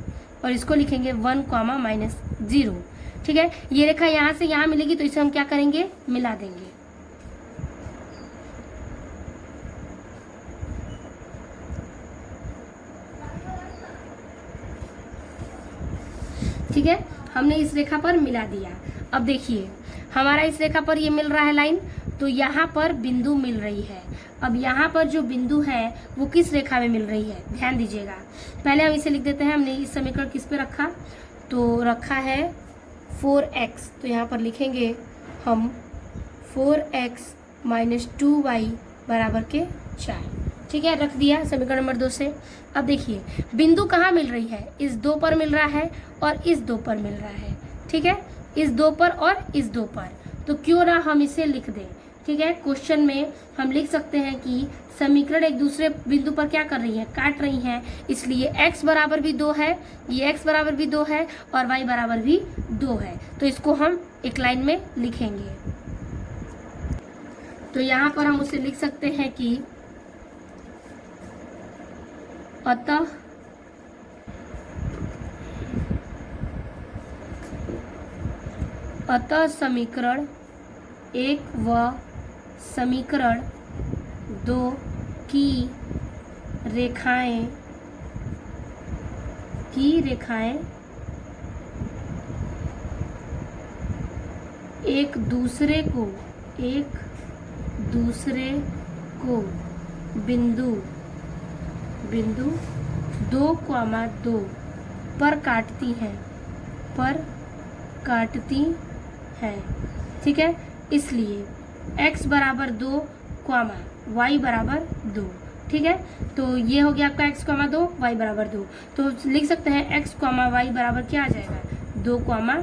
और इसको लिखेंगे 1, -0। ठीक है, ये रेखा यहाँ से यहाँ मिलेगी, तो इसे हम क्या करेंगे मिला देंगे। ठीक है, हमने इस रेखा पर मिला दिया। अब देखिए हमारा इस रेखा पर ये मिल रहा है लाइन, तो यहाँ पर बिंदु मिल रही है। अब यहाँ पर जो बिंदु है वो किस रेखा में मिल रही है, ध्यान दीजिएगा। पहले हम इसे लिख देते हैं, हमने इस समीकरण किस पे रखा, तो रखा है 4x, तो यहाँ पर लिखेंगे हम 4x माइनस 2y बराबर के 4। ठीक है, रख दिया समीकरण नंबर 2 से। अब देखिए बिंदु कहाँ मिल रही है, इस 2 पर मिल रहा है और इस 2 पर मिल रहा है। ठीक है, इस 2 पर और इस 2 पर, तो क्यों ना हम इसे लिख दें। ठीक है, क्वेश्चन में हम लिख सकते हैं कि समीकरण एक दूसरे बिंदु पर क्या कर रही है, काट रही हैं, इसलिए x बराबर भी 2 है, ये x बराबर भी 2 है और y बराबर भी 2 है। तो इसको हम एक लाइन में लिखेंगे। तो यहाँ पर हम उसे लिख सकते हैं कि अतः समीकरण 1 व समीकरण 2 की रेखाएं एक दूसरे को बिंदु 2, 2 पर काटती हैं, ठीक है। इसलिए x बराबर 2 कॉमा y बराबर 2, ठीक है। तो ये हो गया आपका x कॉमा 2, y बराबर 2। तो लिख सकते हैं x कॉमा y बराबर क्या आ जाएगा, 2 कॉमा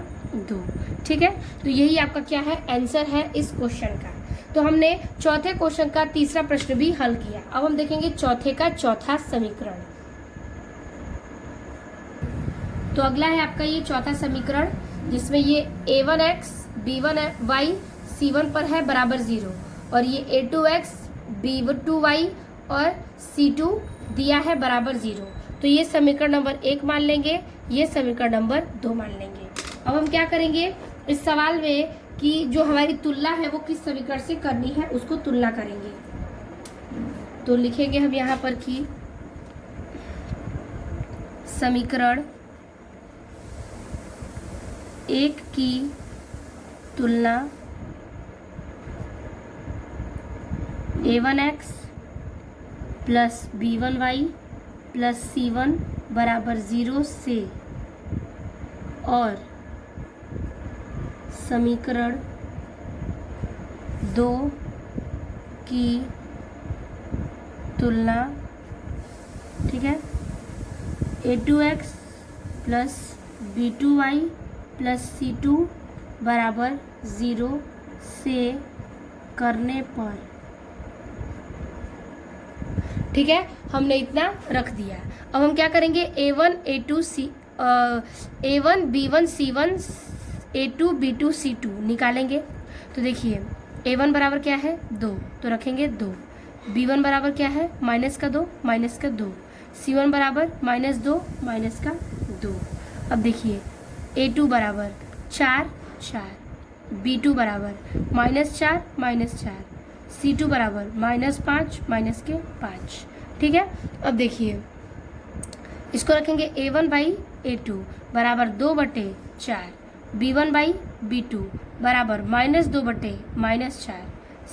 2, ठीक है। तो यही आपका क्या है, आंसर है इस क्वेश्चन का। तो हमने चौथे क्वेश्चन का तीसरा प्रश्न भी हल किया। अब हम देखेंगे चौथे का चौथा समीकरण। तो अगला है आपका ये चौथा समीकरण, जिसमें ये a1x b1y c1 पर है बराबर 0, और ये a2x b2y और c2 दिया है बराबर 0। तो ये समीकरण नंबर 1 मान लेंगे, ये समीकरण नंबर 2 मान लेंगे। अब हम क्या करेंगे इस सवाल में कि जो हमारी तुलना है वो किस समीकरण से करनी है, उसको तुलना करेंगे। तो लिखेंगे हम यहाँ पर कि समीकरण 1 की तुलना a1x plus b1y plus c1 बराबर 0 से और समीकरण 2 की तुलना, ठीक है, a2x plus b2y plus c2 बराबर 0 से करने पर, ठीक है। हमने इतना रख दिया। अब हम क्या करेंगे, a1 b1 c1 a2 b2 c2 निकालेंगे। तो देखिए a1 बराबर क्या है 2, तो रखेंगे 2, b1 बराबर क्या है -2 -2, c1 बराबर -2 -2। अब देखिए a2 बराबर 4 4, b2 बराबर -4 -4, c2 बराबर -5 -5, ठीक है। अब देखिए इसको रखेंगे a1 बाई a2 बराबर 2/4, b1 बाई b2 बराबर -2/-4,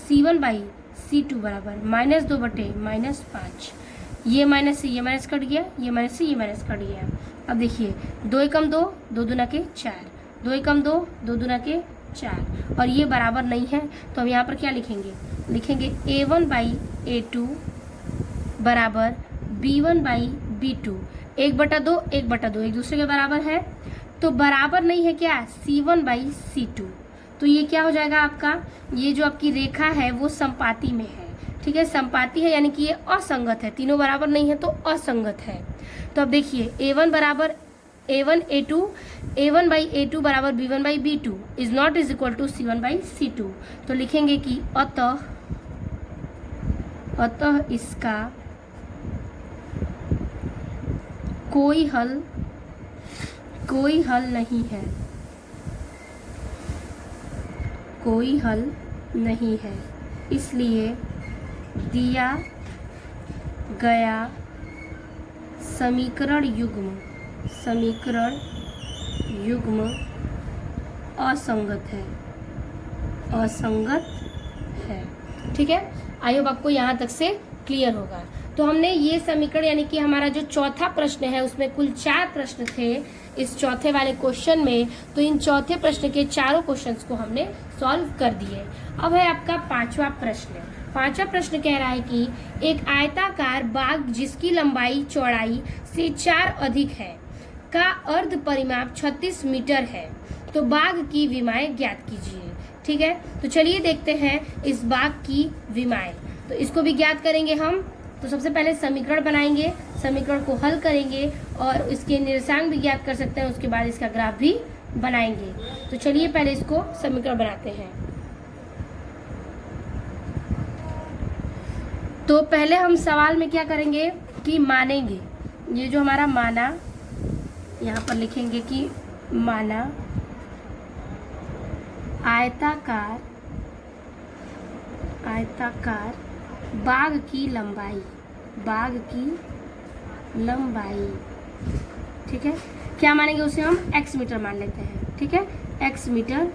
c1 बाई c2 बराबर -2/-5। ये माइनस से ये माइनस कट गया, ये माइनस से ये माइनस कट गया। अब देखिए 2 एकम 2, 2 दूना के 4, 2 एकम 2, 2 दूना के 4, और ये बराबर नहीं है। तो हम यहाँ पर क्या लिखेंगे, लिखेंगे a1 बाई a2 बराबर b1 बाई b2, 1/2 1/2 एक दूसरे के बराबर है। तो बराबर नहीं है क्या, c1 बाई c2। तो ये क्या हो जाएगा आपका, ये जो आपकी रेखा है वो समपाती में है, ठीक है। समपाती है यानी कि ये असंगत है, तीनों बराबर नहीं है तो असंगत है। तो अब देखिए a1 बराबर a1 a2, a1 by a2 बराबर b1 by b2 is not is equal to c1 by c2। तो लिखेंगे कि अतः इसका कोई हल नहीं है, कोई हल नहीं है। इसलिए दिया गया समीकरण युग्म असंगत है, ठीक है। आई होप आपको यहाँ तक से क्लियर होगा। तो हमने ये समीकरण यानी कि हमारा जो चौथा प्रश्न है उसमें कुल 4 प्रश्न थे इस चौथे वाले क्वेश्चन में। तो इन चौथे प्रश्न के चारों क्वेश्चंस को हमने सॉल्व कर दिए। अब है आपका 5वां प्रश्न। 5वां प्रश्न कह रहा है कि एक आयताकार बाग जिसकी लंबाई चौड़ाई से 4 अधिक है का अर्ध परिमाप 36 मीटर है, तो बाग की विमाएं ज्ञात कीजिए, ठीक है। तो चलिए देखते हैं इस बाग की विमाएं। तो इसको भी ज्ञात करेंगे हम। तो सबसे पहले समीकरण बनाएंगे, समीकरण को हल करेंगे और इसके निर्देशांक भी ज्ञात कर सकते हैं, उसके बाद इसका ग्राफ भी बनाएंगे। तो चलिए पहले इसको समीकरण बनाते हैं। तो पहले हम सवाल में क्या करेंगे कि मानेंगे, ये जो हमारा माना, यहाँ पर लिखेंगे कि माना आयताकार बाग की लंबाई, ठीक है। क्या मानेंगे, उसे हम x मीटर मान लेते हैं, ठीक है, x मीटर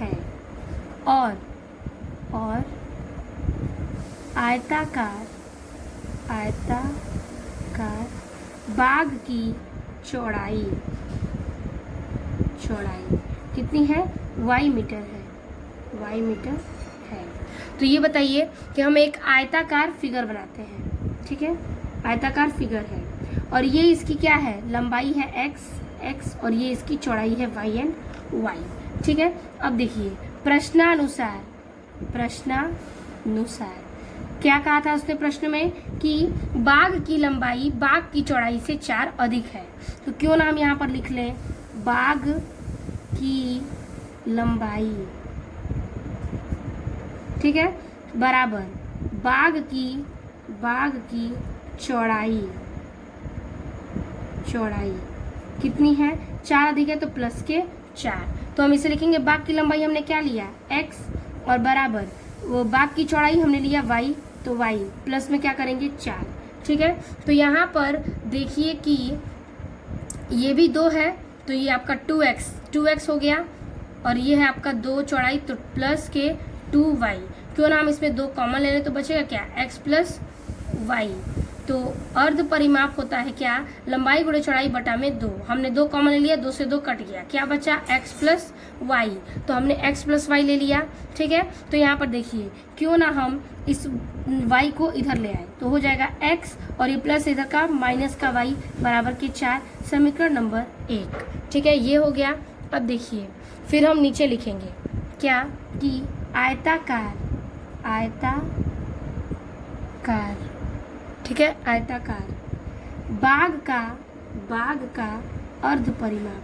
है। और आयताकार बाग की चौड़ाई कितनी है, y मीटर है, y मीटर है। तो ये बताइए कि हम एक आयताकार फिगर बनाते हैं, ठीक है, आयताकार फिगर है और ये इसकी क्या है, लंबाई है x और ये इसकी चौड़ाई है y एंड y, ठीक है। अब देखिए प्रश्नानुसार क्या कहा था उसने प्रश्न में कि बाघ की लंबाई बाघ की चौड़ाई से 4 अधिक है। तो क्यों ना हम यहाँ पर लिख लें बाघ की लंबाई, ठीक है, बराबर बाघ की चौड़ाई कितनी है, 4 अधिक है तो प्लस के 4। तो हम इसे लिखेंगे बाघ की लंबाई हमने क्या लिया x और बराबर वो बाघ की चौड़ाई हमने लिया y, तो y प्लस में क्या करेंगे 4, ठीक है। तो यहाँ पर देखिए कि ये भी 2 है तो ये आपका 2x हो गया और ये है आपका 2 चौड़ाई तो प्लस के 2y। क्यों ना हम इसमें 2 कॉमन ले लें तो बचेगा क्या, x प्लस y। तो अर्ध परिमाप होता है क्या, लंबाई गुणे चौड़ाई बटा में 2। हमने 2 कॉमन ले लिया, 2 से 2 कट गया, क्या बचा x प्लस y। तो हमने x प्लस y ले लिया, ठीक है। तो यहाँ पर देखिए क्यों ना हम इस y को इधर ले आए तो हो जाएगा x और ये प्लस इधर का माइनस का y बराबर के 4, समीकरण नंबर 1, ठीक है, ये हो गया। अब देखिए फिर हम नीचे लिखेंगे क्या कि आयताकार, ठीक है, आयताकार बाघ का अर्ध परिमाप।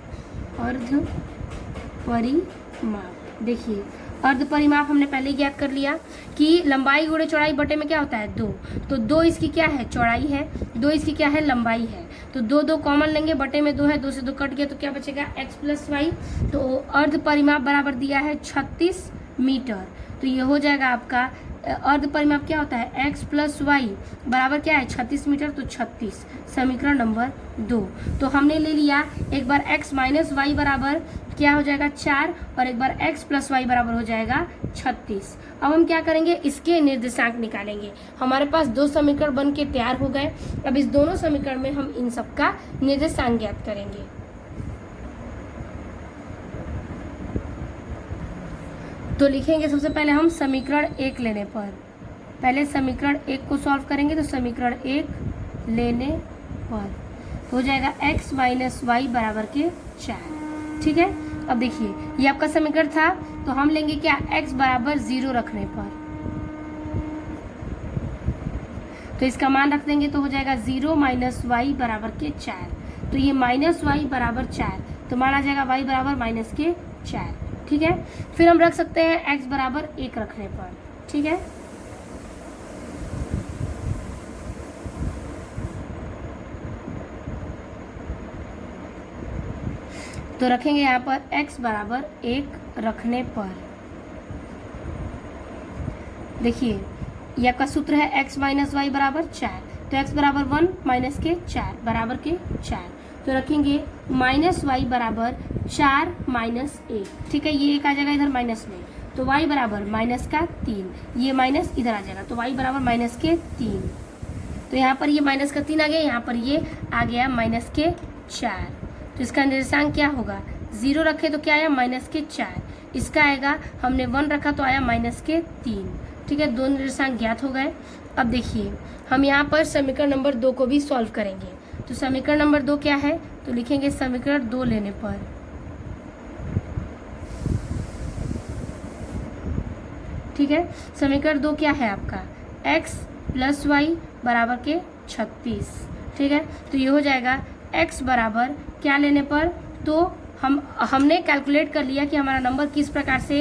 देखिए अर्ध परिमाप हमने पहले ही ज्ञात कर लिया कि लंबाई गुणे चौड़ाई बटे में क्या होता है 2, तो 2 इसकी क्या है, चौड़ाई है, 2 इसकी क्या है, लंबाई है। तो 2 कॉमन लेंगे, बटे में 2 है, 2 से 2 कट गया तो क्या बचेगा x प्लस y। तो अर्ध परिमाप बराबर दिया है 36 मीटर। तो ये हो जाएगा आपका अर्ध परिमाप क्या होता है, x प्लस वाई बराबर क्या है 36 मीटर, तो 36, समीकरण नंबर 2। तो हमने ले लिया एक बार x माइनस वाई बराबर क्या हो जाएगा 4 और एक बार x प्लस वाई बराबर हो जाएगा 36। अब हम क्या करेंगे, इसके निर्देशांक निकालेंगे। हमारे पास 2 समीकरण बन के तैयार हो गए। अब इस दोनों समीकरण में हम इन सब का निर्देशांक ज्ञात करेंगे। तो लिखेंगे सबसे पहले हम समीकरण 1 लेने पर, पहले समीकरण 1 को सॉल्व करेंगे। तो समीकरण 1 लेने पर हो जाएगा x माइनस वाई बराबर के 4, ठीक है। अब देखिए ये आपका समीकरण था तो हम लेंगे क्या, x बराबर 0 रखने पर, तो इसका मान रख देंगे तो हो जाएगा 0 माइनस वाई बराबर के 4। तो ये माइनस वाई बराबर 4 तो मान आ जाएगा y बराबर माइनस के 4, ठीक है। फिर हम रख सकते हैं x बराबर 1 रखने पर, ठीक है। तो रखेंगे यहाँ पर x बराबर 1 रखने पर। देखिए ये आपका सूत्र है x माइनस वाई बराबर 4, तो x बराबर 1 माइनस के 4 बराबर के 4। तो रखेंगे माइनस वाई बराबर 4 माइनस 1, ठीक है, ये एक आ जाएगा इधर माइनस में, तो y बराबर माइनस का 3, ये माइनस इधर आ जाएगा तो y बराबर माइनस के 3। तो यहाँ पर ये माइनस का 3 आ गया, यहाँ पर ये आ गया माइनस के 4। तो इसका निर्देशांक क्या होगा, 0 रखे तो क्या आया माइनस के 4, इसका आएगा हमने 1 रखा तो आया माइनस के 3, ठीक है। 2 निर्देशांक ज्ञात हो गए। अब देखिए हम यहाँ पर समीकरण नंबर 2 को भी सॉल्व करेंगे। तो समीकरण नंबर 2 क्या है, तो लिखेंगे समीकरण 2 लेने पर, ठीक है। समीकरण 2 क्या है आपका, x प्लस वाई बराबर के 36, ठीक है। तो ये हो जाएगा x बराबर क्या लेने पर, तो हमने कैलकुलेट कर लिया कि हमारा नंबर किस प्रकार से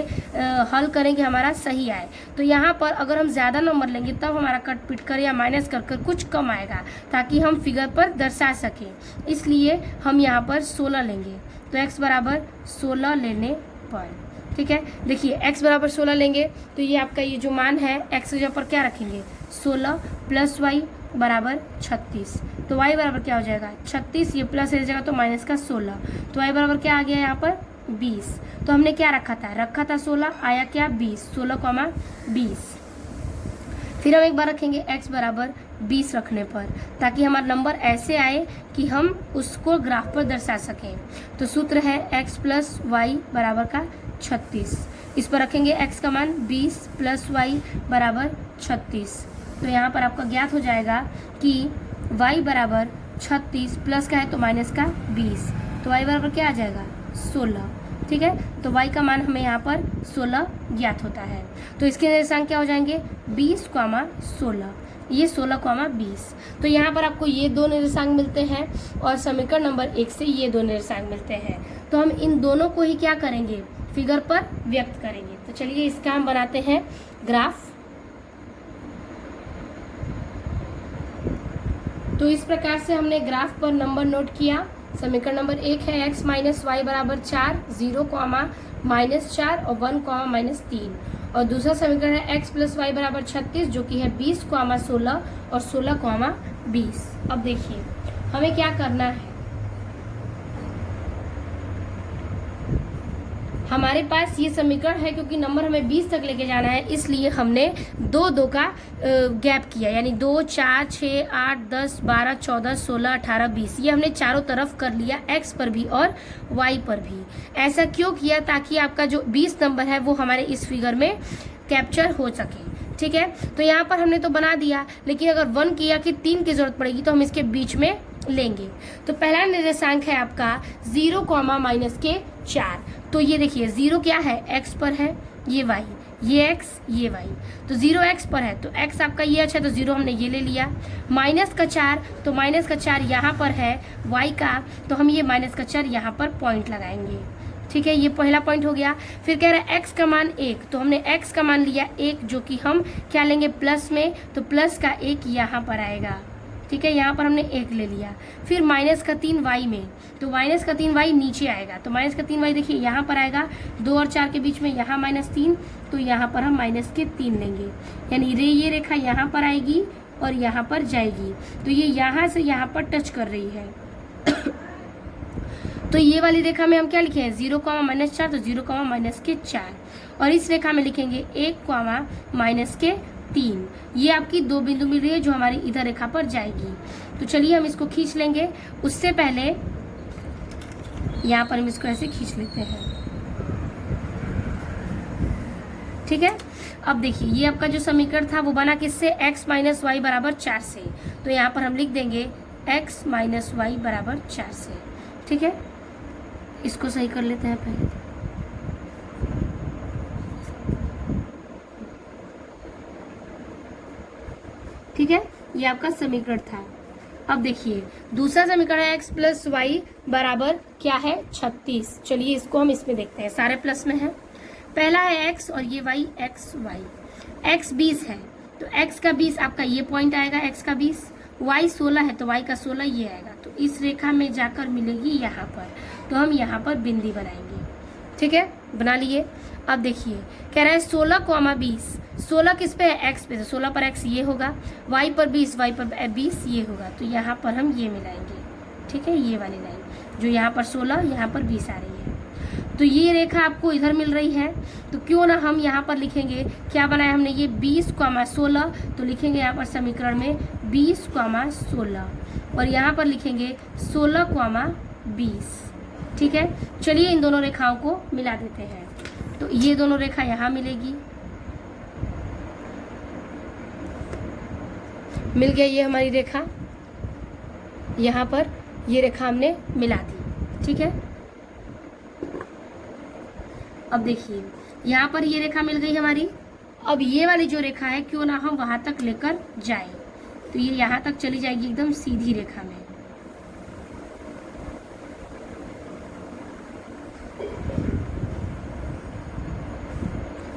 हल करेंगे हमारा सही आए। तो यहाँ पर अगर हम ज़्यादा नंबर लेंगे तब हमारा कट पिट कर या माइनस कर कर कुछ कम आएगा ताकि हम फिगर पर दर्शा सकें, इसलिए हम यहाँ पर 16 लेंगे। तो x बराबर 16 लेने पर, ठीक है। देखिए x बराबर 16 लेंगे तो ये आपका ये जो मान है x के जगह पर क्या रखेंगे 16 प्लस वाई बराबर 36, तो y बराबर क्या हो जाएगा 36, ये प्लस इस जगह तो माइनस का 16, तो y बराबर क्या आ गया यहाँ पर 20। तो हमने क्या रखा था 16, आया क्या 20, 16, 20। फिर हम एक बार रखेंगे x बराबर 20 रखने पर, ताकि हमारा नंबर ऐसे आए कि हम उसको ग्राफ पर दर्शा सकें। तो सूत्र है x प्लस वाई बराबर का 36। इस पर रखेंगे x का मान 20 प्लस वाई बराबर 36। तो यहाँ पर आपका ज्ञात हो जाएगा कि y बराबर 36 प्लस का है तो माइनस का 20, तो y बराबर क्या आ जाएगा 16। ठीक है, तो y का मान हमें यहाँ पर 16 ज्ञात होता है। तो इसके निर्देशांक क्या हो जाएंगे 20,16, ये 16,20। तो यहाँ पर आपको ये दो निर्देशांक मिलते हैं और समीकरण नंबर 1 से ये दो निर्देशांक मिलते हैं। तो हम इन दोनों को ही क्या करेंगे, फिगर पर व्यक्त करेंगे। तो चलिए इसका हम बनाते हैं ग्राफ। तो इस प्रकार से हमने ग्राफ पर नंबर नोट किया। समीकरण नंबर 1 है x माइनस वाई बराबर 4, 0 कॉमा माइनस 4 और 1 कॉमा माइनस 3। और दूसरा समीकरण है x प्लस वाई बराबर 36, जो कि है 20 कॉमा 16 और 16 कॉमा 20। अब देखिए हमें क्या करना है, हमारे पास ये समीकरण है क्योंकि नंबर हमें 20 तक लेके जाना है, इसलिए हमने दो का गैप किया, यानी 2, 4, 6, 8, 10, 12, 14, 16, 18, 20। ये हमने चारों तरफ कर लिया, x पर भी और y पर भी। ऐसा क्यों किया, ताकि आपका जो 20 नंबर है वो हमारे इस फिगर में कैप्चर हो सके। ठीक है, तो यहाँ पर हमने तो बना दिया, लेकिन अगर 1 की या कि 3 की जरूरत पड़ेगी तो हम इसके बीच में लेंगे। तो पहला निर्देशांक है आपका 0 कॉमा माइनस के 4। तो ये देखिए 0 क्या है, x पर है, ये y, ये x, ये y। तो 0 x पर है, तो x आपका ये अच्छा है, तो 0 हमने ये ले लिया। माइनस का 4, तो माइनस का 4 यहाँ पर है y का, तो हम ये माइनस का 4 यहाँ पर पॉइंट लगाएंगे। ठीक है, ये पहला पॉइंट हो गया। फिर कह रहा है x का मान 1, तो हमने x का मान लिया 1, जो कि हम क्या लेंगे प्लस में, तो प्लस का 1 यहाँ पर आएगा। ठीक है, यहाँ पर हमने 1 ले लिया। फिर माइनस का 3 y में, तो माइनस का 3 y नीचे आएगा, तो माइनस का 3 y देखिए यहाँ पर आएगा, 2 और 4 के बीच में यहाँ -3, तो यहाँ पर हम माइनस के 3 लेंगे, यानी ये रेखा यहाँ पर आएगी और यहाँ पर जाएगी, तो ये यहाँ से यहाँ पर टच कर रही है। तो ये वाली रेखा में हम क्या लिखे हैं 0 -4, तो 0 -4, और इस रेखा में लिखेंगे 1 -3। ये आपकी दो बिंदु मिल रही है जो हमारी इधर रेखा पर जाएगी। तो चलिए हम इसको खींच लेंगे। उससे पहले यहाँ पर हम इसको ऐसे खींच लेते हैं। ठीक है, अब देखिए ये आपका जो समीकरण था वो बना किससे, x माइनस वाई बराबर 4 से। तो यहाँ पर हम लिख देंगे x माइनस वाई बराबर 4 से। ठीक है, इसको सही कर लेते हैं पहले। ठीक है, ये आपका समीकरण था। अब देखिए दूसरा समीकरण है x प्लस वाई बराबर क्या है 36। चलिए इसको हम इसमें देखते हैं, सारे प्लस में है। पहला है x और ये y, x y। x 20 है तो x का 20 आपका ये पॉइंट आएगा, x का 20। y 16 है तो y का 16 ये आएगा, तो इस रेखा में जाकर मिलेगी यहाँ पर, तो हम यहाँ पर बिंदी बनाएंगे। ठीक है, बना लिए। अब देखिए कह रहा है 16,20। 16 किस पे है, x पे, तो 16 पर x ये होगा, y पर 20, y पर 20 ये होगा, तो यहाँ पर हम ये मिलाएंगे। ठीक है, ये वाली लाइन जो यहाँ पर 16 यहाँ पर 20 आ रही है, तो ये रेखा आपको इधर मिल रही है। तो क्यों ना हम यहाँ पर लिखेंगे, क्या बनाया हमने ये 20,16, तो लिखेंगे यहाँ पर समीकरण में 20,16 और यहाँ पर लिखेंगे 16,20। ठीक है, चलिए इन दोनों रेखाओं को मिला देते हैं। तो ये दोनों रेखा यहाँ मिलेगी, मिल गया ये हमारी रेखा, यहाँ पर ये रेखा हमने मिला दी। ठीक है, अब देखिए यहाँ पर ये रेखा मिल गई हमारी। अब ये वाली जो रेखा है क्यों ना हम वहां तक लेकर जाएं, तो ये यहाँ तक चली जाएगी एकदम सीधी रेखा में।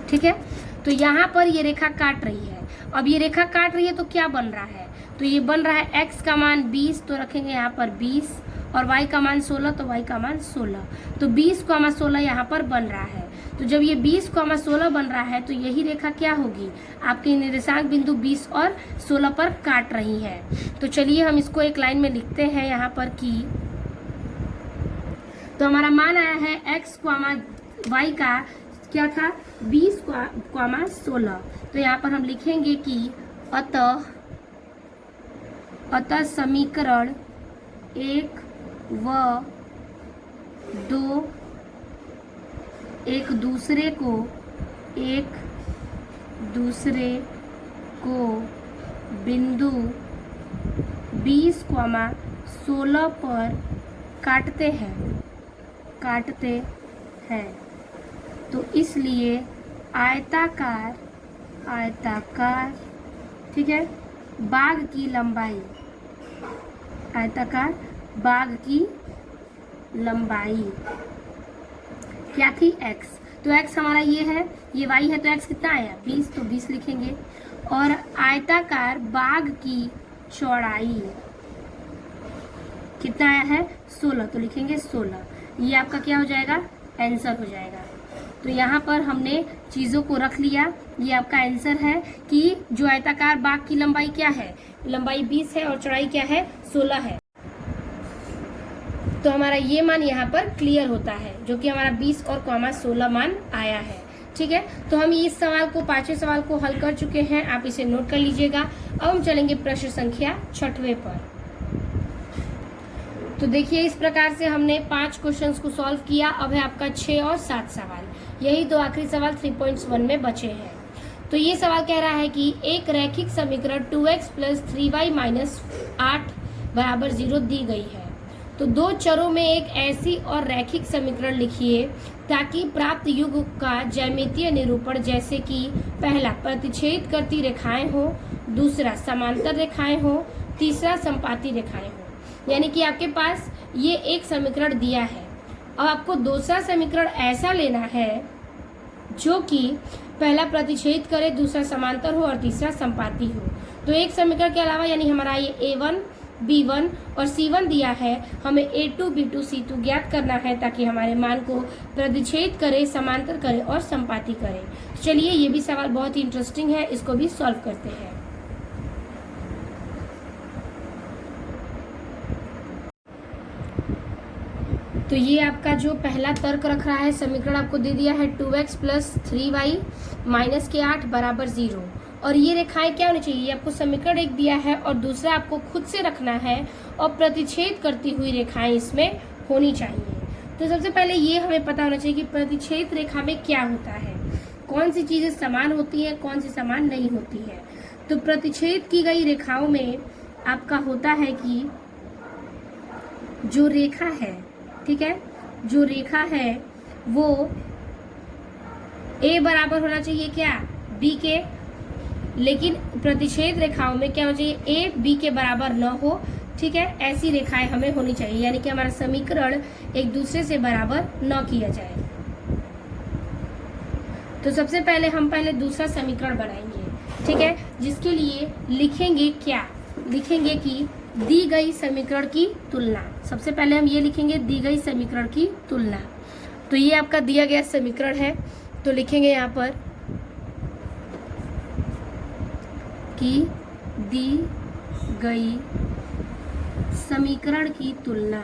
ठीक है, तो यहाँ पर ये रेखा काट रही है। अब ये रेखा काट रही है तो क्या बन रहा है, तो ये बन रहा है x का मान 20, तो रखेंगे यहाँ पर 20, और y का मान 16, तो y का मान 16, तो 20,16 यहाँ पर बन रहा है। तो जब ये 20,16 बन रहा है तो यही रेखा क्या होगी, आपके निर्देशांक बिंदु 20 और 16 पर काट रही है। तो चलिए हम इसको एक लाइन में लिखते हैं यहाँ पर कि, तो हमारा मान आया है x, y का क्या था 20,16, तो यहाँ पर हम लिखेंगे कि अतः अतः समीकरण 1 व 2 एक दूसरे को बिंदु 20,16 पर काटते हैं तो इसलिए आयताकार ठीक है बाग की लंबाई क्या थी x। तो x हमारा ये है, ये y है, तो x कितना आया 20, तो 20 लिखेंगे। और आयताकार बाग की चौड़ाई कितना आया है 16, तो लिखेंगे 16। ये आपका क्या हो जाएगा आंसर हो जाएगा। तो यहाँ पर हमने चीज़ों को रख लिया। ये आपका आंसर है कि जो आयताकार बाग की लंबाई क्या है, लंबाई 20 है और चौड़ाई क्या है 16 है। तो हमारा ये मान यहाँ पर क्लियर होता है, जो कि हमारा 20 और 16 मान आया है। ठीक है, तो हम इस सवाल को, पांचवें सवाल को हल कर चुके हैं, आप इसे नोट कर लीजिएगा। अब हम चलेंगे प्रश्न संख्या 6वें पर। तो देखिए इस प्रकार से हमने 5 क्वेश्चंस को सॉल्व किया। अब है आपका 6 और 7 सवाल, यही 2 आखिरी सवाल 3.1 में बचे हैं। तो ये सवाल कह रहा है कि एक रैखिक समीकरण 2x + 3y - 8 = 0 दी गई है। तो 2 चरों में एक ऐसी और रैखिक समीकरण लिखिए ताकि प्राप्त युग्म का ज्यामितीय निरूपण, जैसे कि पहला प्रतिच्छेद करती रेखाएं हो, दूसरा समांतर रेखाएं हो, तीसरा संपाती रेखाएं हो। यानी कि आपके पास ये एक समीकरण दिया है। अब आपको दूसरा समीकरण ऐसा लेना है जो कि पहला प्रतिच्छेद करे, दूसरा समांतर हो और तीसरा संपाती हो। तो एक समीकरण के अलावा यानी हमारा ये A1, B1 और C1 दिया है, हमें A2, B2, C2 ज्ञात करना है ताकि हमारे मान को प्रतिच्छेद करे, समांतर करे और संपाती करे। चलिए ये भी सवाल बहुत ही इंटरेस्टिंग है, इसको भी सॉल्व करते हैं। तो ये आपका जो पहला तर्क रख रहा है, समीकरण आपको दे दिया है 2x + 3y - 8 = 0। और ये रेखाएं क्या होनी चाहिए, आपको समीकरण एक दिया है और दूसरा आपको खुद से रखना है और प्रतिच्छेद करती हुई रेखाएं इसमें होनी चाहिए। तो सबसे पहले ये हमें पता होना चाहिए कि प्रतिच्छेद रेखा में क्या होता है, कौन सी चीजें समान होती है, कौन सी समान नहीं होती है। तो प्रतिच्छेद की गई रेखाओं में आपका होता है कि जो रेखा है, ठीक है, जो रेखा है वो A बराबर होना चाहिए क्या B के, लेकिन प्रतिच्छेद रेखाओं में क्या होना चाहिए A B के बराबर न हो। ठीक है, ऐसी रेखाएं हमें होनी चाहिए, यानी कि हमारा समीकरण एक दूसरे से बराबर न किया जाए। तो सबसे पहले हम दूसरा समीकरण बनाएंगे, ठीक है, जिसके लिए लिखेंगे क्या, लिखेंगे कि दी गई समीकरण की तुलना। सबसे पहले हम ये लिखेंगे दी गई समीकरण की तुलना। तो ये आपका दिया गया समीकरण है, तो लिखेंगे यहाँ पर कि दी गई समीकरण की तुलना।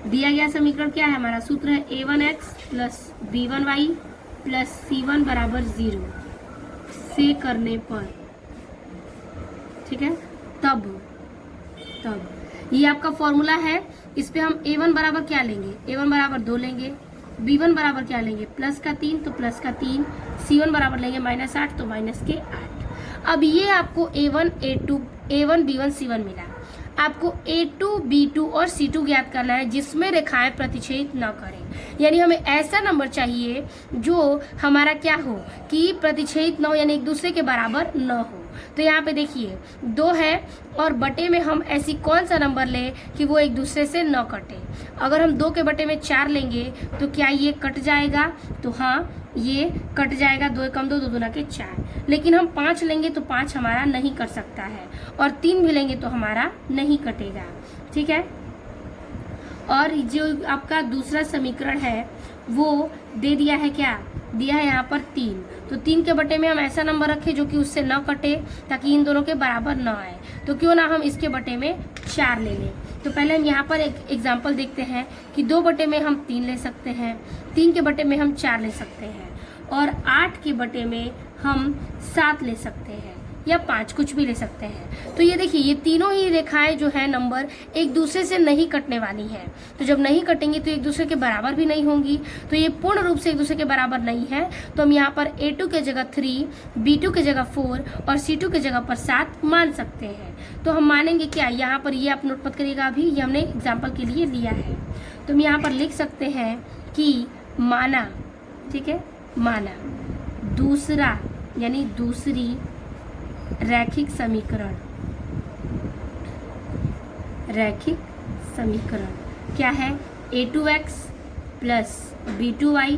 दिया गया समीकरण क्या है, हमारा सूत्र है A1x + B1y + C1 = 0 से करने पर, ठीक है, तब ये आपका फॉर्मूला है। इस पे हम A1 बराबर क्या लेंगे, A1 बराबर 2 लेंगे, B1 बराबर क्या लेंगे +3 तो +3, C1 बराबर लेंगे -8 तो -8। अब ये आपको A1 B1 C1 मिला। आपको A2 B2 और C2 ज्ञात करना है जिसमें रेखाएं प्रतिच्छेद न करें। यानी हमें ऐसा नंबर चाहिए जो हमारा क्या हो कि प्रतिच्छेद न हो, यानी एक दूसरे के बराबर न हो। तो यहाँ पे देखिए 2 है और बटे में हम ऐसी कौन सा नंबर लें कि वो एक दूसरे से न कटे। अगर हम 2 के बटे में 4 लेंगे तो क्या ये कट जाएगा, तो हाँ ये कट जाएगा, 2 कम 2 2 के 4। लेकिन हम 5 लेंगे तो 5 हमारा नहीं कट सकता है, और 3 भी लेंगे तो हमारा नहीं कटेगा। ठीक है, और जो आपका दूसरा समीकरण है वो दे दिया है, क्या दिया है यहाँ पर 3। तो 3 के बटे में हम ऐसा नंबर रखें जो कि उससे न कटे, ताकि इन दोनों के बराबर न आए। तो क्यों ना हम इसके बटे में 4 ले लें। तो पहले हम यहाँ पर एक एग्जाम्पल देखते हैं कि 2 बटे में हम 3 ले सकते हैं, 3 के बटे में हम 4 ले सकते हैं, और 8 के बटे में हम 7 ले सकते हैं या 5, कुछ भी ले सकते हैं। तो ये देखिए, ये तीनों ही रेखाएं जो है नंबर एक दूसरे से नहीं कटने वाली हैं। तो जब नहीं कटेंगी तो एक दूसरे के बराबर भी नहीं होंगी, तो ये पूर्ण रूप से एक दूसरे के बराबर नहीं है। तो हम यहाँ पर A2 के जगह 3, B2 के जगह 4 और C2 के जगह पर 7 मान सकते हैं। तो हम मानेंगे क्या, यहाँ पर ये आप नोट मत करिएगा, अभी ये हमने एग्जाम्पल के लिए लिया है। तो हम यहाँ पर लिख सकते हैं कि माना, ठीक है, माना दूसरा यानी दूसरी रैखिक समीकरण, रैखिक समीकरण क्या है, A2x plus B2y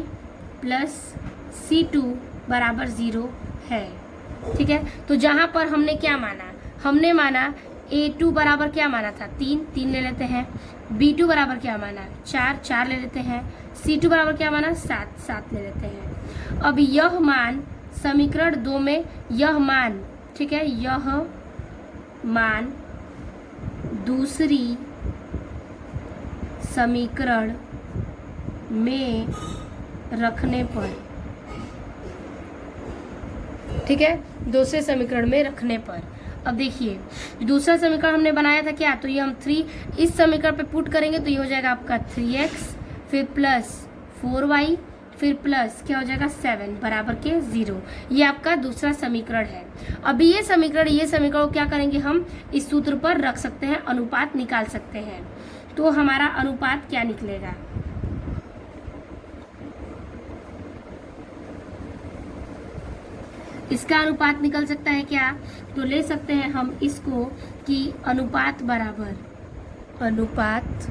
plus C2 बराबर 0 है। ठीक है, तो जहां पर हमने क्या माना, हमने माना A2 बराबर क्या माना था, 3 ले लेते हैं। B2 बराबर क्या माना, 4 ले लेते हैं। C2 बराबर क्या माना, 7 ले लेते हैं। अब यह मान समीकरण 2 में, यह मान, ठीक है, यह मान दूसरी समीकरण में रखने पर, ठीक है, दूसरे समीकरण में रखने पर। अब देखिए, दूसरा समीकरण हमने बनाया था क्या, तो ये हम 3 इस समीकरण पे पुट करेंगे तो ये हो जाएगा आपका 3x, फिर प्लस 4y, फिर प्लस क्या हो जाएगा 7 बराबर के 0। ये आपका दूसरा समीकरण है। अभी ये समीकरण को क्या करेंगे, हम इस सूत्र पर रख सकते हैं, अनुपात निकाल सकते हैं। तो हमारा अनुपात क्या निकलेगा, इसका अनुपात निकल सकता है क्या, तो ले सकते हैं हम इसको कि अनुपात बराबर, अनुपात,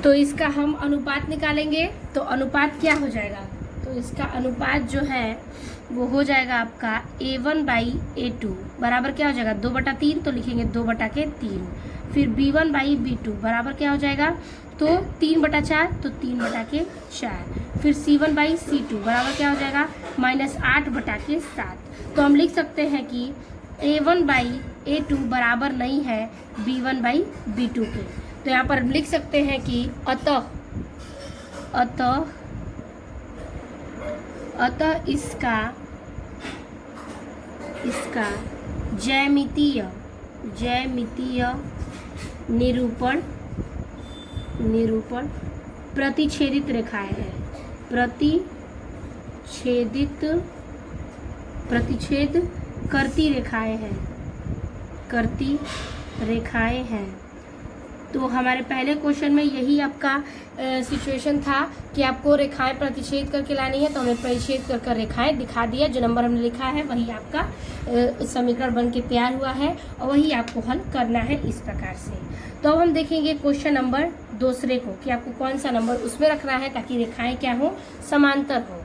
तो इसका हम अनुपात निकालेंगे तो अनुपात क्या हो जाएगा, तो इसका अनुपात जो है वो हो जाएगा आपका A1/A2 बराबर क्या हो जाएगा 2/3, तो लिखेंगे 2/3। फिर B1/B2 बराबर क्या हो जाएगा, तो 3/4, तो 3/4। फिर C1/C2 बराबर क्या हो जाएगा -8/7। तो हम लिख सकते हैं कि A1/A2 बराबर नहीं है B1/B2 के। तो यहाँ पर लिख सकते हैं कि अतः इसका ज्यामितीय निरूपण प्रतिच्छेदित रेखाएं हैं, प्रतिच्छेद करती रेखाएं हैं। तो हमारे पहले क्वेश्चन में यही आपका सिचुएशन था कि आपको रेखाएं प्रतिच्छेद करके लानी है, तो हमने प्रतिच्छेद कर रेखाएं दिखा दिया। जो नंबर हमने लिखा है वही आपका समीकरण बन के तैयार हुआ है और वही आपको हल करना है इस प्रकार से। तो अब हम देखेंगे क्वेश्चन नंबर दूसरे को कि आपको कौन सा नंबर उसमें रखना है ताकि रेखाएं क्या हो, समांतर हो।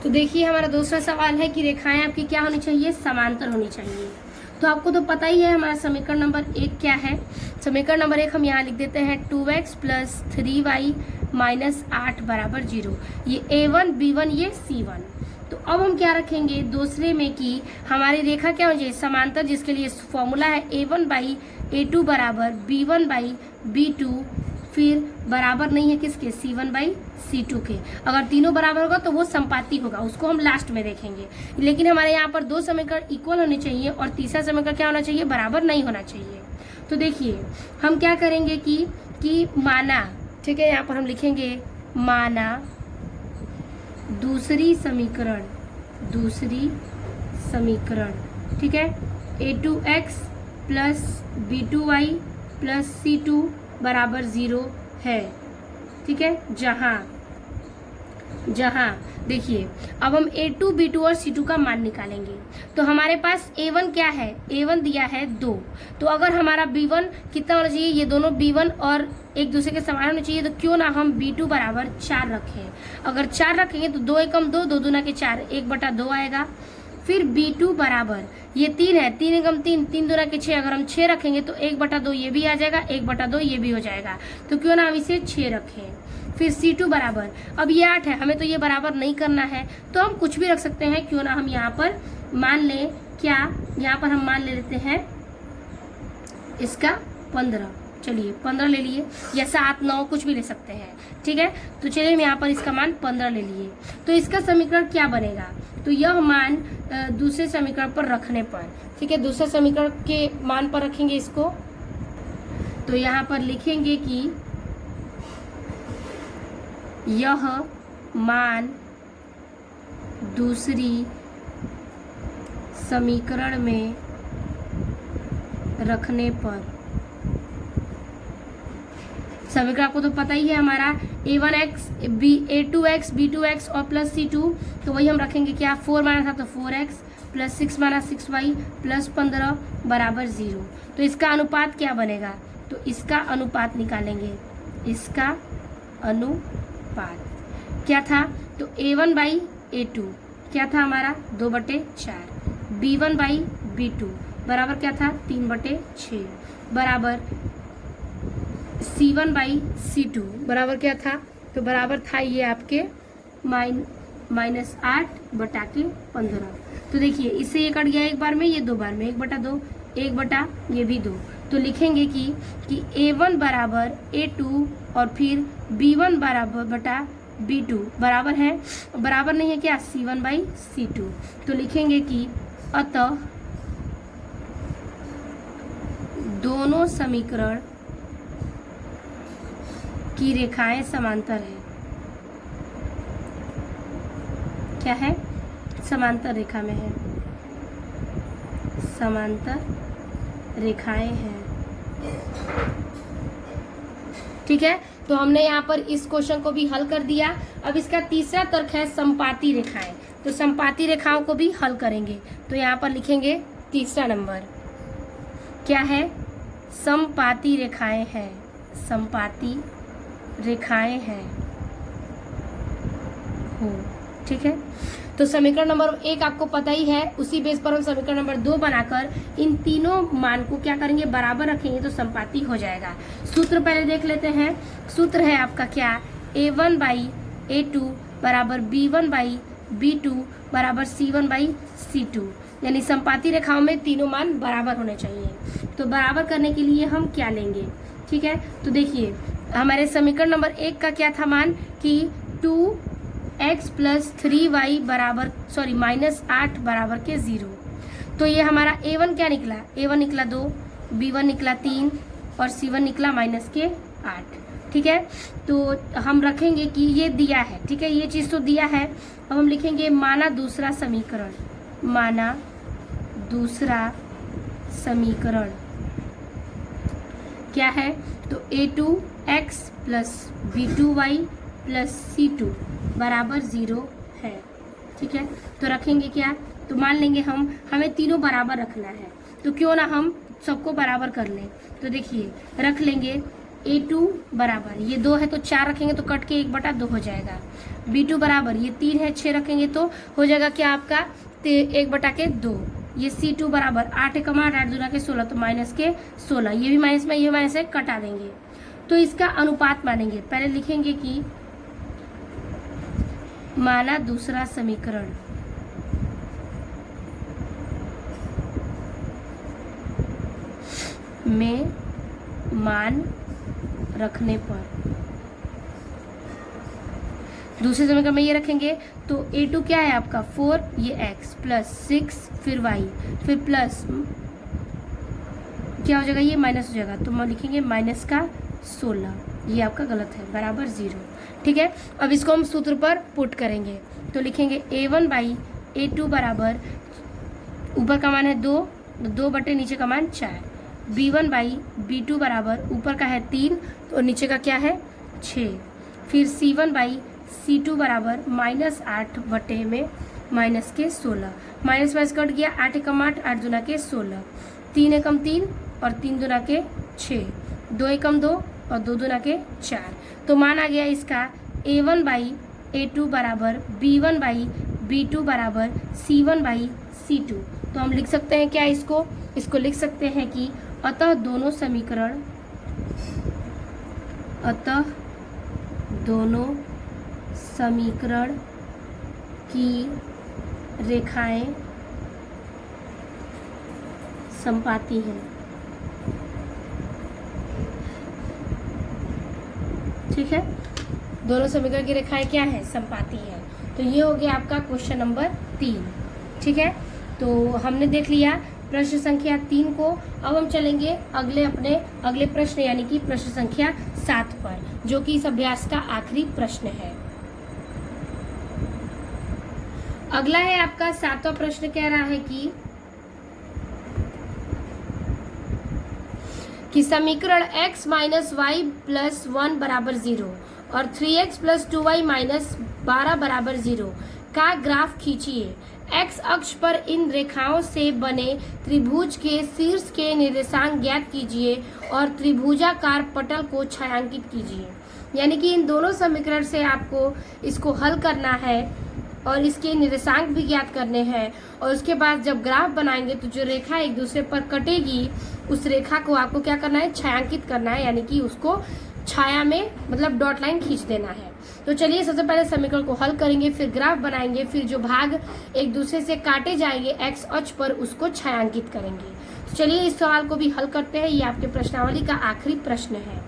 तो देखिए, हमारा दूसरा सवाल है कि रेखाएं आपकी क्या होनी चाहिए, समांतर होनी चाहिए। तो आपको तो पता ही है हमारा समीकरण नंबर 1 क्या है। समीकरण नंबर 1 हम यहाँ लिख देते हैं 2x प्लस 3y माइनस 8 बराबर 0। ये A1 B1 ये C1। तो अब हम क्या रखेंगे दूसरे में कि हमारी रेखा क्या हो जाए, समांतर, जिसके लिए फॉर्मूला है A1/A2 बराबर B1/B2, फिर बराबर नहीं है किसके, C1/C2 के। अगर तीनों बराबर होगा तो वो संपाती होगा, उसको हम लास्ट में देखेंगे। लेकिन हमारे यहाँ पर 2 समीकरण इक्वल होने चाहिए और तीसरा समीकरण क्या होना चाहिए, बराबर नहीं होना चाहिए। तो देखिए, हम क्या करेंगे कि माना, ठीक है, यहाँ पर हम लिखेंगे माना दूसरी समीकरण, ठीक है, A2x plus B2y plus C2 बराबर 0 है। ठीक है, जहां देखिए, अब हम A2, B2 और C2 का मान निकालेंगे। तो हमारे पास A1 क्या है, A1 दिया है 2। तो अगर हमारा B1 कितना होना चाहिए, ये दोनों B1 और एक दूसरे के समान होने चाहिए। तो क्यों ना हम B2 बराबर 4 रखें। अगर 4 रखेंगे तो 2 एकम 2, 2 दूना के 4, 1/2 आएगा। फिर B2 बराबर ये 3 है, 3 एकम 3, 3 दूना के 6। अगर हम 6 रखेंगे तो 1/2 ये भी आ जाएगा, 1/2 ये भी हो जाएगा। तो क्यों ना हम इसे 6 रखें। फिर C2 बराबर, अब ये 8 है, हमें तो ये बराबर नहीं करना है, तो हम कुछ भी रख सकते हैं। क्यों ना हम यहाँ पर मान लें क्या, यहाँ पर हम मान ले लेते हैं इसका 15। चलिए 15 ले लिए, या 7 9 कुछ भी ले सकते हैं, ठीक है। तो चलिए हम यहाँ पर इसका मान 15 ले लिए। तो इसका समीकरण क्या बनेगा, तो यह मान दूसरे समीकरण पर रखने पर, ठीक है, दूसरे समीकरण के मान पर रखेंगे इसको। तो यहाँ पर लिखेंगे कि यह मान दूसरी समीकरण में रखने पर, समीकरण आपको तो पता ही है हमारा a1x a2x b2x और प्लस c2, तो वही हम रखेंगे क्या, 4 माना था तो 4x प्लस 6 माना 6y प्लस 15 बराबर 0। तो इसका अनुपात क्या बनेगा, तो इसका अनुपात निकालेंगे, इसका अनुपात क्या था, तो a1 बाई a2 क्या था हमारा 2/4, b1 बाई b2 बराबर क्या था 3/6 बराबर c1 बाई c2 बराबर क्या था, तो बराबर था ये आपके -8/15। तो देखिए इससे ये कट गया एक बार में, ये 2 बार में, 1/2 1 ये भी 2। तो लिखेंगे कि a1 बराबर a2 और फिर b1 बराबर बटा b2 बराबर है, बराबर नहीं है क्या, c1 बाई c2। तो लिखेंगे कि अतः दोनों समीकरण की रेखाएं समांतर है, क्या है, समांतर रेखा में है, समांतर रेखाएं हैं, ठीक है। तो हमने यहाँ पर इस क्वेश्चन को भी हल कर दिया। अब इसका तीसरा तर्क है समपाती रेखाएं, तो समपाती रेखाओं को भी हल करेंगे। तो यहाँ पर लिखेंगे तीसरा नंबर क्या है, समपाती रेखाएं हैं, समपाती रेखाएं हैं हो, ठीक है। तो समीकरण नंबर 1 आपको पता ही है, उसी बेस पर हम समीकरण नंबर 2 बनाकर इन तीनों मान को क्या करेंगे, बराबर रखेंगे तो समपाती हो जाएगा। सूत्र पहले देख लेते हैं। सूत्र है आपका क्या, a1 बाई a2 बराबर b1 बाई b2 बराबर c1 बाई c2, यानी समपाती रेखाओं में तीनों मान बराबर होने चाहिए। तो बराबर करने के लिए हम क्या लेंगे, ठीक है। तो देखिए हमारे समीकरण नंबर 1 का क्या था मान, कि 2x प्लस 3y बराबर -8 बराबर के 0। तो ये हमारा a1 क्या निकला, a1 निकला 2, b1 निकला 3 और c1 निकला -8, ठीक है। तो हम रखेंगे कि ये दिया है, ठीक है, ये चीज़ तो दिया है। अब हम लिखेंगे माना दूसरा समीकरण, माना दूसरा समीकरण क्या है, तो a2x plus b2y plus c2 बराबर 0 है, ठीक है। तो रखेंगे क्या, तो मान लेंगे हमें तीनों बराबर रखना है, तो क्यों ना हम सबको बराबर कर लें। तो देखिए रख लेंगे a2 बराबर, ये 2 है तो 4 रखेंगे तो कट के 1/2 हो जाएगा, b2 बराबर ये 3 है 6 रखेंगे तो हो जाएगा क्या आपका 1/2, ये c2 बराबर 8 × 8 8 दूना के 16 तो -16, ये भी माइनस में ये माइनस से कटा देंगे। तो इसका अनुपात मानेंगे, पहले लिखेंगे कि माना दूसरा समीकरण में मान रखने पर, दूसरे समीकरण में ये रखेंगे तो a2 क्या है आपका 4, ये x प्लस 6 फिर y फिर प्लस क्या हो जाएगा, ये माइनस हो जाएगा, तो हम लिखेंगे -16, ये आपका गलत है, बराबर 0, ठीक है। अब इसको हम सूत्र पर पुट करेंगे, तो लिखेंगे a1 बाई a2 बराबर, ऊपर का मान है 2 बटे नीचे का मान 4, b1 बाई b2 बराबर, ऊपर का है 3 तो नीचे का क्या है 6, फिर c1 बाई c2 बराबर -8 बटे में -16, माइनस कट गया, 8 × 8 8 दूना के 16, 3 एकम 3 और 3 दूना के 6, 2 एकम 2 और 2 दूना के 4। तो मान आ गया इसका a1 बाई a2 बराबर b1 बाई b2 बराबर c1 बाई c2। तो हम लिख सकते हैं क्या, इसको लिख सकते हैं कि अतः दोनों समीकरण की रेखाएं समपाती हैं। ठीक है, दोनों समीकरण की रेखाएं क्या है, समपाती है। तो ये हो गया आपका क्वेश्चन नंबर 3। ठीक है, तो हमने देख लिया प्रश्न संख्या 3 को। अब हम चलेंगे अगले प्रश्न यानी कि प्रश्न संख्या 7 पर, जो कि इस अभ्यास का आखिरी प्रश्न है। अगला है आपका 7वां प्रश्न, कह रहा है कि समीकरण x माइनस वाई प्लस 1 बराबर 0 और 3x प्लस 2y माइनस 12 बराबर 0 का ग्राफ खींचिए। x अक्ष पर इन रेखाओं से बने त्रिभुज के शीर्ष के निर्देशांक ज्ञात कीजिए और त्रिभुजाकार पटल को छायांकित कीजिए। यानी कि इन दोनों समीकरण से आपको इसको हल करना है और इसके निर्देशांक भी ज्ञात करने हैं, और उसके बाद जब ग्राफ बनाएंगे तो जो रेखा एक दूसरे पर कटेगी उस रेखा को आपको क्या करना है, छायांकित करना है, यानी कि उसको छाया में मतलब डॉट लाइन खींच देना है। तो चलिए सबसे पहले समीकरण को हल करेंगे, फिर ग्राफ बनाएंगे, फिर जो भाग एक दूसरे से काटे जाएंगे एक्स अक्ष पर उसको छायांकित करेंगे। तो चलिए इस सवाल को भी हल करते हैं। ये आपके प्रश्नावली का आखिरी प्रश्न है।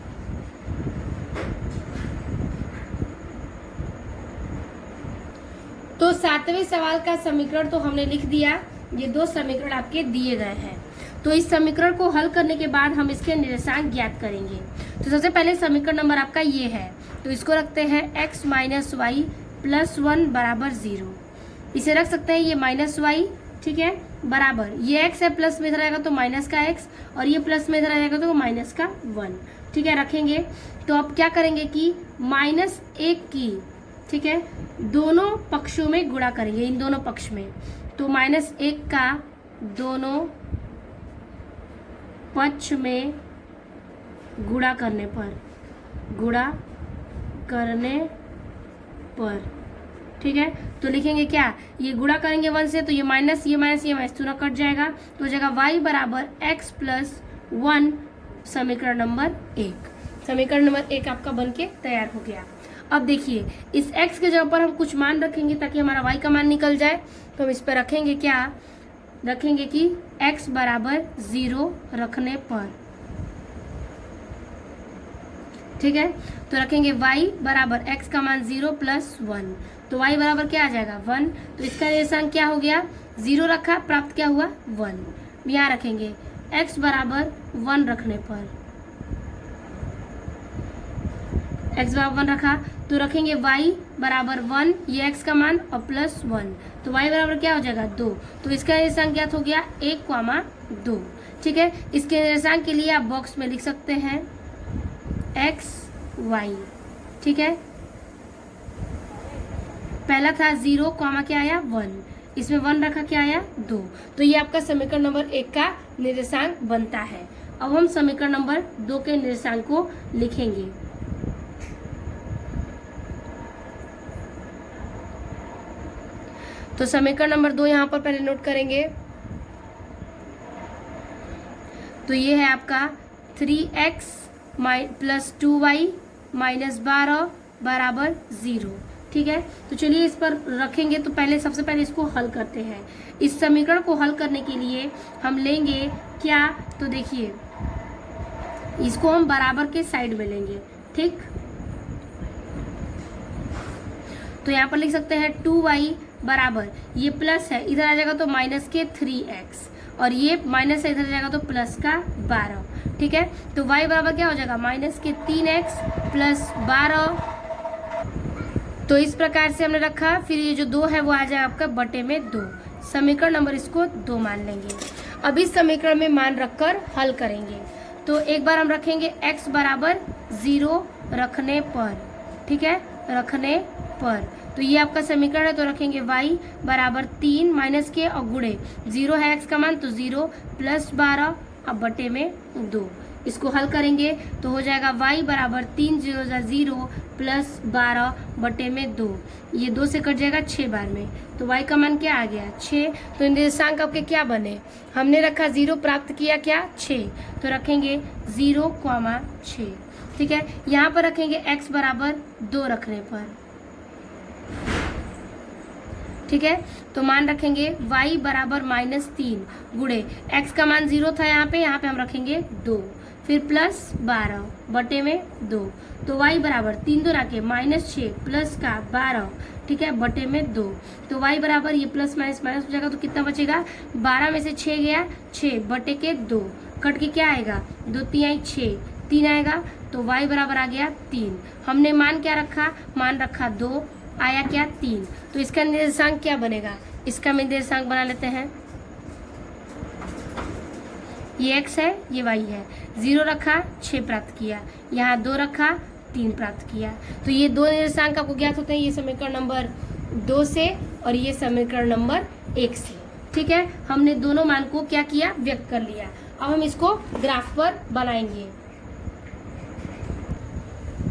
तो 7वें सवाल का समीकरण तो हमने लिख दिया। ये 2 समीकरण आपके दिए गए हैं। तो इस समीकरण को हल करने के बाद हम इसके निर्देशांक ज्ञात करेंगे। तो सबसे पहले समीकरण नंबर आपका ये है, तो इसको रखते हैं x माइनस वाई प्लस 1 बराबर 0। इसे रख सकते हैं ये माइनस वाई, ठीक है, बराबर ये x है, प्लस में इधर आएगा तो माइनस का x, और ये प्लस में इधर आएगा तो माइनस का 1। ठीक है, रखेंगे। तो अब क्या करेंगे कि -1 की, ठीक है, दोनों पक्षों में गुणा करेंगे, इन दोनों पक्ष में। तो -1 का दोनों पक्ष में गुणा करने पर, ठीक है, तो लिखेंगे क्या, ये गुणा करेंगे 1 से तो ये माइनस दोनों कट जाएगा, तो हो जाएगा y बराबर x प्लस 1। समीकरण नंबर 1, समीकरण नंबर 1 आपका बनके तैयार हो गया। अब देखिए इस x के जगह पर हम कुछ मान रखेंगे ताकि हमारा y का मान निकल जाए। तो हम इस पर रखेंगे क्या, रखेंगे कि x बराबर 0 रखने पर, ठीक है, तो रखेंगे y बराबर x का मान 0 प्लस 1, तो y बराबर क्या आ जाएगा 1। तो इसका निर्देशांक क्या हो गया, 0 रखा, प्राप्त क्या हुआ 1। यहाँ रखेंगे x बराबर 1 रखने पर, x बराबर 1 रखा, तो रखेंगे y बराबर 1, ये x का मान और प्लस 1, तो y बराबर क्या हो जाएगा 2। तो इसका निर्देशांक ज्ञात हो गया 1,2। ठीक है, इसके निर्देशांक के लिए आप बॉक्स में लिख सकते हैं x y। ठीक है, पहला था 0, क्या आया 1, इसमें 1 रखा, क्या आया 2। तो ये आपका समीकरण नंबर 1 का निर्देशांक बनता है। अब हम समीकरण नंबर 2 के निर्देशांक को लिखेंगे। तो समीकरण नंबर 2 यहाँ पर पहले नोट करेंगे। तो ये है आपका 3x प्लस 2y माइनस 12 बराबर 0। ठीक है, तो चलिए इस पर रखेंगे। तो सबसे पहले इसको हल करते हैं। इस समीकरण को हल करने के लिए हम लेंगे क्या, तो देखिए इसको हम बराबर के साइड में लेंगे। ठीक, तो यहाँ पर लिख सकते हैं 2y बराबर, ये प्लस है इधर आ जाएगा तो माइनस के 3x, और ये माइनस है इधर जाएगा तो प्लस का 12। ठीक है, तो y बराबर क्या हो जाएगा माइनस के 3x प्लस 12। तो इस प्रकार से हमने रखा। फिर ये जो 2 है वो आ जाएगा आपका बटे में 2। समीकरण नंबर इसको 2 मान लेंगे। अब इस समीकरण में मान रखकर हल करेंगे। तो एक बार हम रखेंगे x बराबर 0 रखने पर, ठीक है, रखने पर, तो ये आपका समीकरण है। तो रखेंगे y बराबर 3 माइनस के और गुणे 0 है x का मान, तो 0 प्लस 12 अब बटे में 2। इसको हल करेंगे तो हो जाएगा y बराबर 3 0 प्लस 12 बटे में 2। ये 2 से कट जाएगा 6 बार में, तो y का मान क्या आ गया 6। तो निर्देशांक आपके क्या बने, हमने रखा 0, प्राप्त किया क्या 6, तो रखेंगे 0, 6। ठीक है, यहाँ पर रखेंगे x बराबर 2 रखने पर। ठीक है, तो मान रखेंगे y बराबर -3 गुणे x का मान 0 था यहाँ पे हम रखेंगे 2। फिर प्लस 12 बटे में 2, तो y बराबर 3 2 के -6 प्लस का 12, ठीक है, बटे में 2। तो y बराबर ये प्लस माइनस माइनस हो जाएगा, तो कितना बचेगा, 12 में से 6 गया 6 बटे के 2, कट के क्या आएगा, 2 3 6, 3 आएगा, तो y बराबर आ गया 3। हमने मान क्या रखा, मान रखा 2, आया क्या 3, तो इसका निर्देशांक क्या बनेगा, इसका निर्देशांक बना लेते हैं। ये x है, ये y है, 0 रखा 6 प्राप्त किया, यहाँ 2 रखा 3 प्राप्त किया। तो ये दो निर्देशांक आपको ज्ञात होते हैं, ये समीकरण नंबर 2 से और ये समीकरण नंबर 1 से, ठीक है। हमने दोनों मान को क्या किया, व्यक्त कर लिया। अब हम इसको ग्राफ पर बनाएंगे।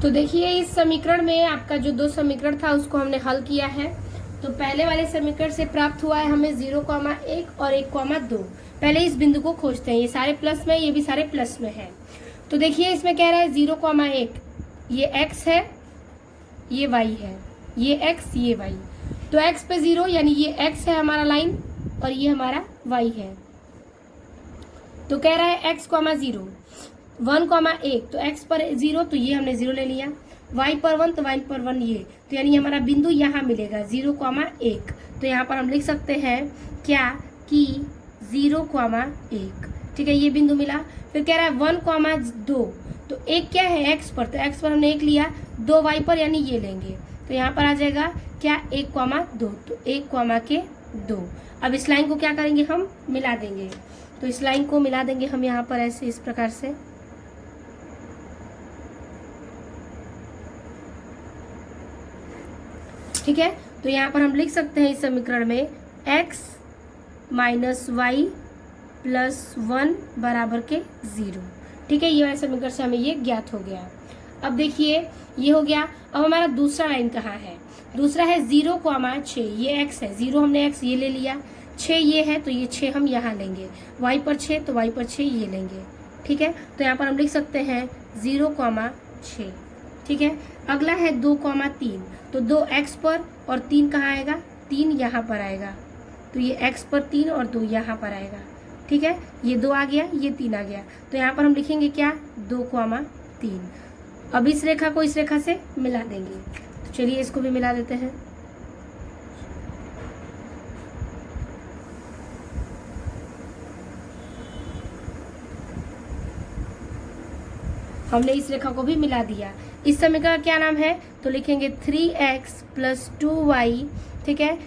तो देखिए इस समीकरण में आपका जो 2 समीकरण था उसको हमने हल किया है। तो पहले वाले समीकरण से प्राप्त हुआ है हमें 0,1 और 1,2। पहले इस बिंदु को खोजते हैं, ये सारे प्लस में, ये भी सारे प्लस में है। तो देखिए इसमें कह रहा है 0,1, ये x है, ये y है, ये x ये y। तो x पे 0 यानी ये x है हमारा लाइन और ये हमारा y है। तो कह रहा है x, 0, 1,1, तो x पर 0, तो ये हमने 0 ले लिया, y पर 1, तो y पर 1 ये, तो यानी हमारा बिंदु यहाँ मिलेगा 0,1। तो यहाँ पर हम लिख सकते हैं क्या कि 0,1, ठीक है, ये बिंदु मिला। फिर कह रहा है 1,2, तो एक क्या है x पर, तो x पर हमने 1 लिया, 2 y पर यानी ये लेंगे, तो यहाँ पर आ जाएगा क्या 1,2, तो 1,2। अब इस लाइन को क्या करेंगे, हम मिला देंगे। तो इस लाइन को मिला देंगे हम यहाँ पर ऐसे, इस प्रकार से। ठीक है, तो यहाँ पर हम लिख सकते हैं इस समीकरण में x माइनस वाई प्लस 1 बराबर के 0। ठीक है, ये वाले समीकरण से हमें ये ज्ञात हो गया। अब देखिए ये हो गया। अब हमारा दूसरा लाइन कहाँ है, दूसरा है 0,6, ये x है, 0 हमने x ये ले लिया, 6 ये है, तो ये 6 हम यहाँ लेंगे, y पर 6, तो y पर 6 ये लेंगे। ठीक है, तो यहाँ पर हम लिख सकते हैं 0,6। ठीक है, अगला है 2,3, तो 2x पर और 3 कहाँ आएगा, 3 यहाँ पर आएगा, तो ये x पर 3 और 2 यहाँ पर आएगा। ठीक है, ये 2 आ गया, ये 3 आ गया, तो यहाँ पर हम लिखेंगे क्या 2,3। अब इस रेखा को इस रेखा से मिला देंगे, तो चलिए इसको भी मिला देते हैं। हमने इस रेखा को भी मिला दिया। इस समीकरण का क्या नाम है, तो लिखेंगे 3x प्लस 2y, ठीक है,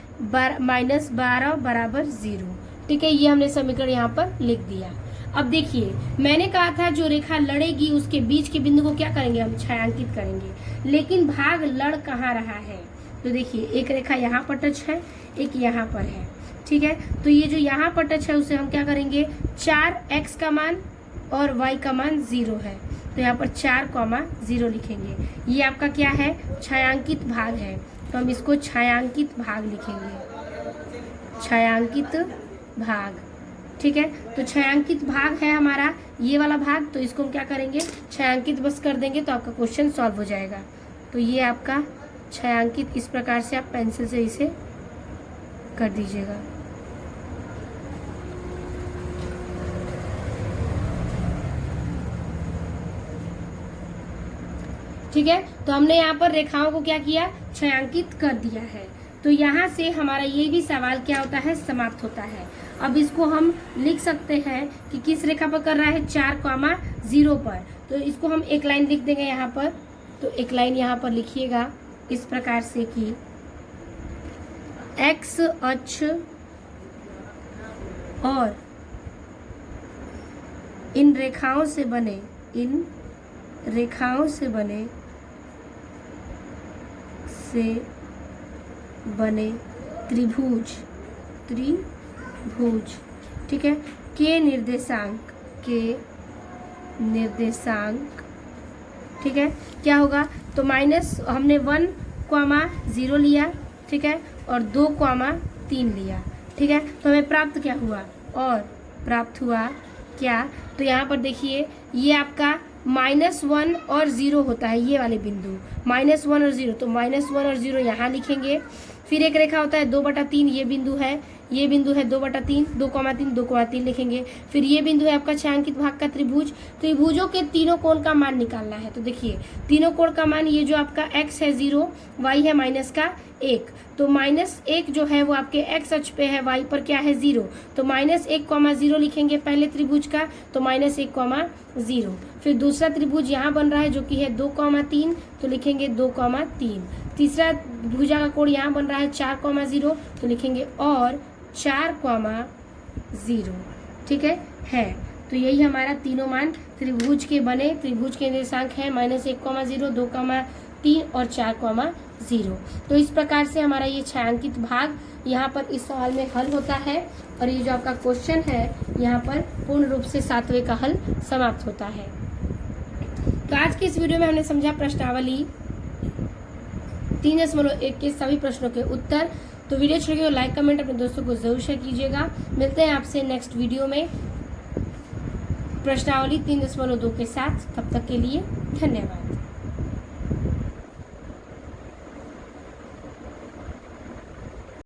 माइनस 12 बराबर 0। ठीक है, ये हमने समीकरण यहाँ पर लिख दिया। अब देखिए मैंने कहा था जो रेखा लड़ेगी उसके बीच के बिंदु को क्या करेंगे, हम छायांकित करेंगे, लेकिन भाग लड़ कहाँ रहा है, तो देखिए एक रेखा यहाँ पर टच है, एक यहाँ पर है। ठीक है, तो ये जो यहाँ पर टच है उसे हम क्या करेंगे, 4x का मान और y का मान 0 है, तो यहाँ पर 4,0 लिखेंगे। ये आपका क्या है, छायांकित भाग है, तो हम इसको छायांकित भाग लिखेंगे, छायांकित भाग। ठीक है, तो छायांकित भाग है हमारा ये वाला भाग, तो इसको हम क्या करेंगे, छायांकित बस कर देंगे तो आपका क्वेश्चन सॉल्व हो जाएगा। तो ये आपका छायांकित, इस प्रकार से आप पेंसिल से इसे कर दीजिएगा। ठीक है, तो हमने यहाँ पर रेखाओं को क्या किया, छायांकित कर दिया है। तो यहाँ से हमारा ये भी सवाल क्या होता है, समाप्त होता है। अब इसको हम लिख सकते हैं कि किस रेखा पर कर रहा है, 4,0 पर, तो इसको हम एक लाइन लिख देंगे यहाँ पर। तो एक लाइन यहाँ पर लिखिएगा इस प्रकार से कि x अक्ष और इन रेखाओं से बने त्रिभुज, ठीक है, के निर्देशांक, ठीक है, क्या होगा, तो माइनस हमने 1,0 लिया, ठीक है, और 2,3 लिया। ठीक है, तो हमें प्राप्त क्या हुआ, और प्राप्त हुआ क्या, तो यहाँ पर देखिए ये आपका -1 और 0 होता है, ये वाले बिंदु -1 और 0, तो -1 और 0 यहाँ लिखेंगे। फिर एक रेखा होता है 2/3, ये बिंदु है 2/3, 2,3, 2,3 लिखेंगे। फिर ये बिंदु है आपका छायांकित भाग का त्रिभुज। त्रिभुजों के तीनों कोण का मान निकालना है। तो देखिए तीनों कोण का मान, ये जो आपका x है 0, y है -1, तो -1 जो है वो आपके x अक्ष पे है, y पर क्या है 0, तो -1,0 लिखेंगे पहले त्रिभुज का, तो -1,0। फिर दूसरा त्रिभुज यहाँ बन रहा है जो कि है 2,3, तो लिखेंगे 2,3। तीसरा भुजा का कोण यहाँ बन रहा है 4,0, तो लिखेंगे और 4,0। ठीक है। तो यही हमारा तीनों मान त्रिभुज के बने। त्रिभुज के निर्देशांक है -1,0, 2,3 और 4,0। तो इस प्रकार से हमारा ये छायांकित भाग यहाँ पर इस सवाल में हल होता है, और ये जो आपका क्वेश्चन है यहाँ पर पूर्ण रूप से 7वें का हल समाप्त होता है। तो आज की इस वीडियो में हमने समझा प्रश्नावली 3.1 के सभी प्रश्नों के उत्तर। तो वीडियो अच्छी लगी तो लाइक कमेंट अपने दोस्तों को जरूर शेयर कीजिएगा। मिलते हैं आपसे नेक्स्ट वीडियो में प्रश्नावली 3.2 के साथ। तब तक के लिए धन्यवाद।